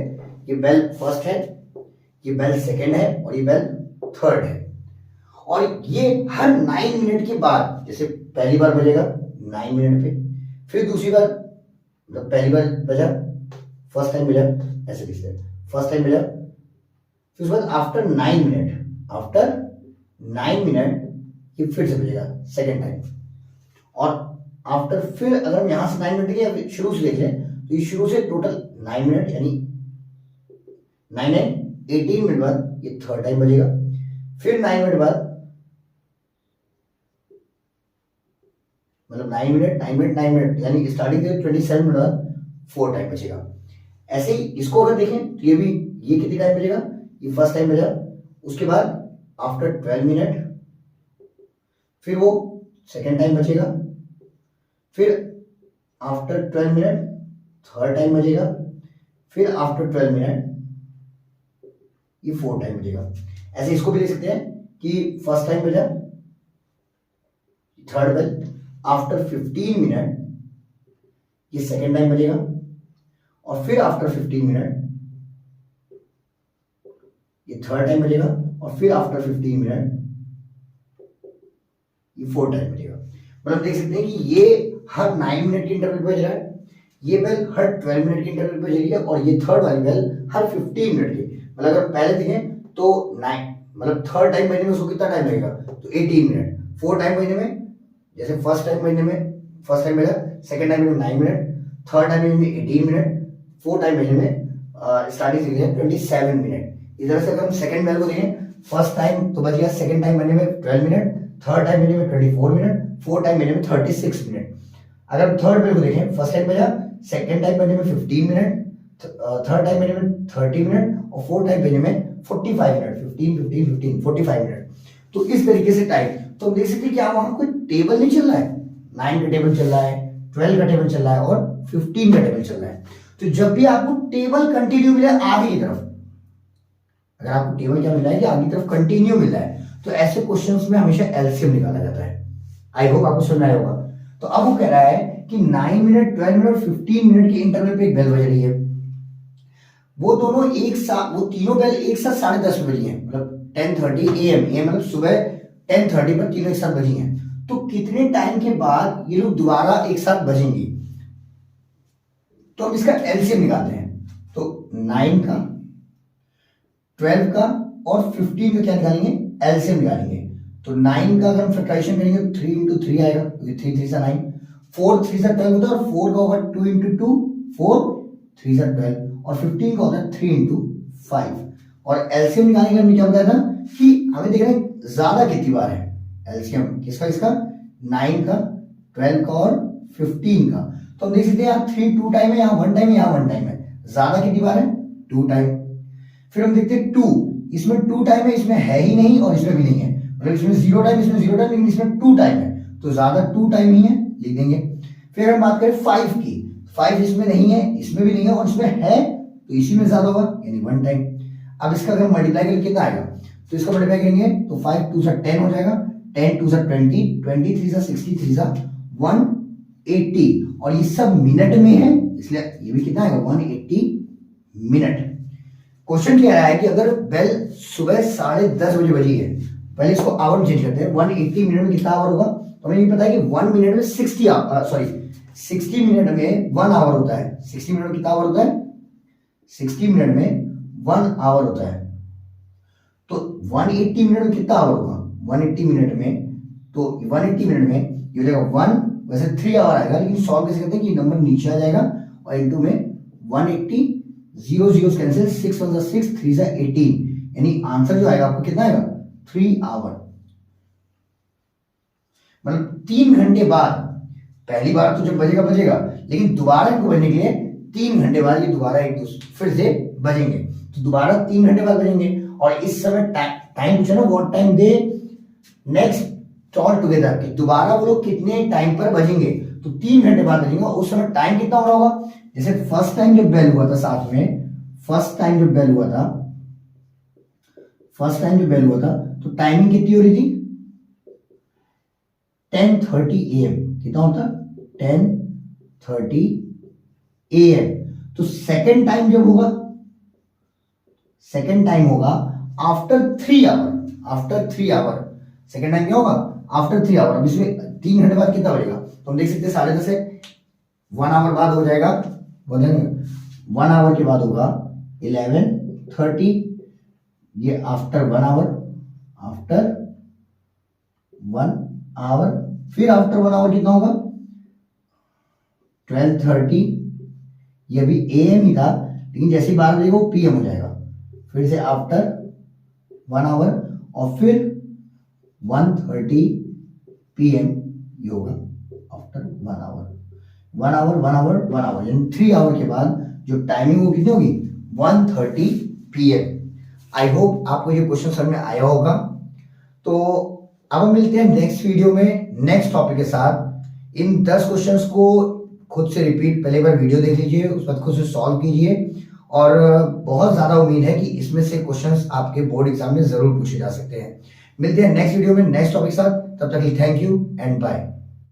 S1: ये बेल फर्स्ट है, ये बेल सेकंड है और ये बेल थर्ड है, और ये हर 9 मिनट के बाद, जैसे पहली बार बजेगा 9 मिनट पे, फिर दूसरी बार मतलब पहली बार बजा, फर्स्ट टाइम बजा, ऐसे लिखते हैं फर्स्ट टाइम बजा, फिर उसके बाद आफ्टर 9 मिनट ये फिर से बजेगा सेकेंड टाइम, और आफ्टर फिर अगर हम यहां से 9 मिनट के शुरू से देख लें तो ये शुरू से टोटल 9 मिनट यानी 9 18 मिनट बाद ये थर्ड टाइम बजेगा, फिर 9 मिनट बाद मतलब 9 मिनट यानी स्टार्टिंग से 27 मिनट बाद फोर्थ टाइम बचेगा। ऐसे ही इसको अगर देखें तो ये कितनी टाइम बजेगा, ये फर्स्ट टाइम बजा, उसके बाद आफ्टर 12 मिनट फिर वो सेकेंड टाइम बचेगा, फिर आफ्टर 12 मिनट थर्ड टाइम बजेगा, फिर आफ्टर 12 मिनट ये फोर्थ टाइम बजेगा। ऐसे इसको भी लिख सकते हैं कि फर्स्ट टाइम बजा, थर्ड बेल, आफ्टर 15 मिनट ये सेकेंड टाइम बजेगा, और फिर आफ्टर 15 मिनट ये थर्ड टाइम बजेगा और फिर आफ्टर 15 मिनट ये फोर्थ टाइम बजेगा। मतलब देख सकते हैं कि ये हर 9 मिनट के इंटरवल पे बज रहा है, ये बेल हर 12 मिनट के इंटरवल पे बज रही है और ये थर्ड वाली बेल हर 15 मिनट की। मतलब अगर पहले देखें तो 9 मतलब थर्ड टाइम बजने में उसको कितना टाइम लगेगा, तो 18 मिनट। फोर्थ टाइम बजने में जैसे फर्स्ट टाइम बजने में फर्स्ट टाइम बजा, सेकंड टाइम बजने में 9 मिनट, थर्ड टाइम बजने में 18 मिनट, फोर्थ टाइम बजने में स्टार्टिंग से 27 मिनट। इधर से अगर हम सेकंड बेल को देखें, फर्स्ट टाइम तो बज गया, सेकंड टाइम बजने में 12 मिनट, थर्ड टाइम बजने में 24 मिनट, फोर्थ टाइम बजने में 36 मिनट। अगर हम थर्ड बेल को देखें, फर्स्ट टाइम बजा, सेकंड टाइम बजने में 15 मिनट, थर्ड टाइम बजने में 30 मिनट और फोर्थ टाइम बजने में 45 मिनट, 15 45 मिनट। तो इस तरीके से टाइम, तो हम देख सकते हैं कि वहां कोई टेबल नहीं चल रहा है, 9 का टेबल चल रहा है, 12 का टेबल चल रहा है और 15 का टेबल चल रहा है। तो जब भी आपको टेबल कंटिन्यू मिले आगे की तरफ, अगर आपको टेबल क्या मिला है कि आगे की तरफ कंटिन्यू मिला है, तो ऐसे क्वेश्चंस में हमेशा एलसीएम निकाला जाता है। आई होप आपको समझ आया होगा। तो अब वो कह रहा है कि 9 मिनट, 12 मिनट और 15 मिनट के इंटरवल पे एक बेल बज रही है। वो दोनों एक साथ, वो तीनों बेल एक साथ 10:30 बजी हैं, मतलब 10:30 AM, AM मतलब सुबह 10:30 पर तीनों एक साथ बजी हैं। तो कितने टाइम के बाद ये लोग दोबारा एक साथ बजेंगे, तो हम इसका एलसीएम निकालते हैं। तो 9 का, 12 का और 15 का क्या निकालेंगे, एलसीएम निकालेंगे। तो 9 का अगर हम फैक्टराइजेशन करेंगे तो 3 into 3 आएगा, 3 3 9, 4 3 12 होता है और 4 का होगा 2 into 2, 4 3 12 और 15 का होता है 3 into 5। और एलसीएम निकालने के लिए हमने क्या बताया था कि हमें देखना है ज्यादा कितनी बार है एलसीएम किसका, इसका 9 का, 12 का और 15 का। तो हम देख सकते हैं यहाँ 3 2 टाइम है, यहाँ 1 टाइम है, यहाँ 1 टाइम है। ज्यादा कितनी बार है, 2 टाइम। फिर हम देखते हैं 2, इसमें 2 टाइम है, इसमें है ही नहीं और इसमें भी नहीं है, मतलब इसमें 0 टाइम, इसमें 0 टाइम, लेकिन इसमें 2 टाइम है, तो ज्यादा 2 टाइम ही है, लिख देंगे। फिर हम बात करें 5 की, 5 इसमें नहीं है, इसमें भी नहीं है और इसमें है, तो इसी में ज्यादा होगा, यानी 1 टाइम। अब इसका अगर मल्टीप्लाई करें कितना आएगा, तो इसका मल्टीप्लाई करेंगे तो 5 2 10 हो जाएगा, 10 2 20, 20 3 60, 3 180 और ये सब मिनट में है, इसलिए ये भी कितना आएगा 180 मिनट। क्वेश्चन क्या है कि अगर बेल सुबह 10:30 बजे बजी है, पहले इसको आवर में चेंज करते हैं, 180 मिनट में कितना आवर होगा, तो हमें ये पता है कि 1 मिनट में 60 मिनट में 1 आवर होता है। 60 मिनट में कितना आवर होता है, 60 मिनट में 1 आवर होता है। तो 180 मिनट में कितना आवर होगा, 180 मिनट में, तो 180 मिनट में ये हो जाएगा 1, वैसे 3 आवर आएगा, लेकिन सॉल्व कैसे करते हैं कि नंबर नीचे आ जाएगा और इनटू में 180, 0 0 कैंसिल, 6 1 6, 3 18, यानी आंसर जो आएगा आपको कितना आएगा 3 आवर। मतलब 3 घंटे बाद, पहली बार तो जब बजेगा बजेगा, लेकिन दोबारा इनको बजने के लिए 3 घंटे बाद ये दोबारा एक दूसरे फिर से बजेंगे, तो दोबारा 3 घंटे बाद बजेंगे। और इस समय टाइम पूछा ना, what time they next all together, कि दोबारा वो लोग कितने टाइम पर बजेंगे, तो 3 घंटे बाद बजेंगे। उस समय टाइम कितना हो रहा होगा, जैसे फर्स्ट टाइम जब बेल हुआ था, साथ में फर्स्ट टाइम जब बेल हुआ था, तो टाइमिंग कितनी हो रही थी, 10:30 AM, कितना होता 10:30 AM। तो सेकेंड टाइम जब होगा, सेकेंड टाइम होगा आफ्टर 3 आवर, सेकेंड टाइम क्या होगा आफ्टर 3 आवर। अब इसमें 3 घंटे बाद कितना बजेगा, तो हम देख सकते हैं 10:30 है, 1 आवर बाद हो जाएगा, बोलेंगे 1 आवर के बाद होगा 11:30, ये आफ्टर 1 आवर, फिर आफ्टर 1 आवर कितना होगा 12:30, ये भी AM ही था, लेकिन जैसे ही 12 बजेगा वो PM हो जाएगा। फिर से आफ्टर 1 आवर और फिर 1:30 PM ये होगा आफ्टर 1 आवर, यानी 3 आवर के बाद जो टाइमिंग वो कितनी होगी 1:30 PM। आई होप आपको ये क्वेश्चन समझ में आया होगा। तो अब हम मिलते हैं नेक्स्ट वीडियो में नेक्स्ट टॉपिक के साथ। इन 10 क्वेश्चंस को खुद से रिपीट, पहले बार वीडियो देख लीजिए, उस बाद खुद से सॉल्व कीजिए, और बहुत ज्यादा उम्मीद है कि इसमें से क्वेश्चंस आपके बोर्ड एग्जाम में जरूर पूछे जा सकते हैं। मिलते हैं नेक्स्ट वीडियो में नेक्स्ट टॉपिक के साथ, तब तक थैंक यू एंड बाय।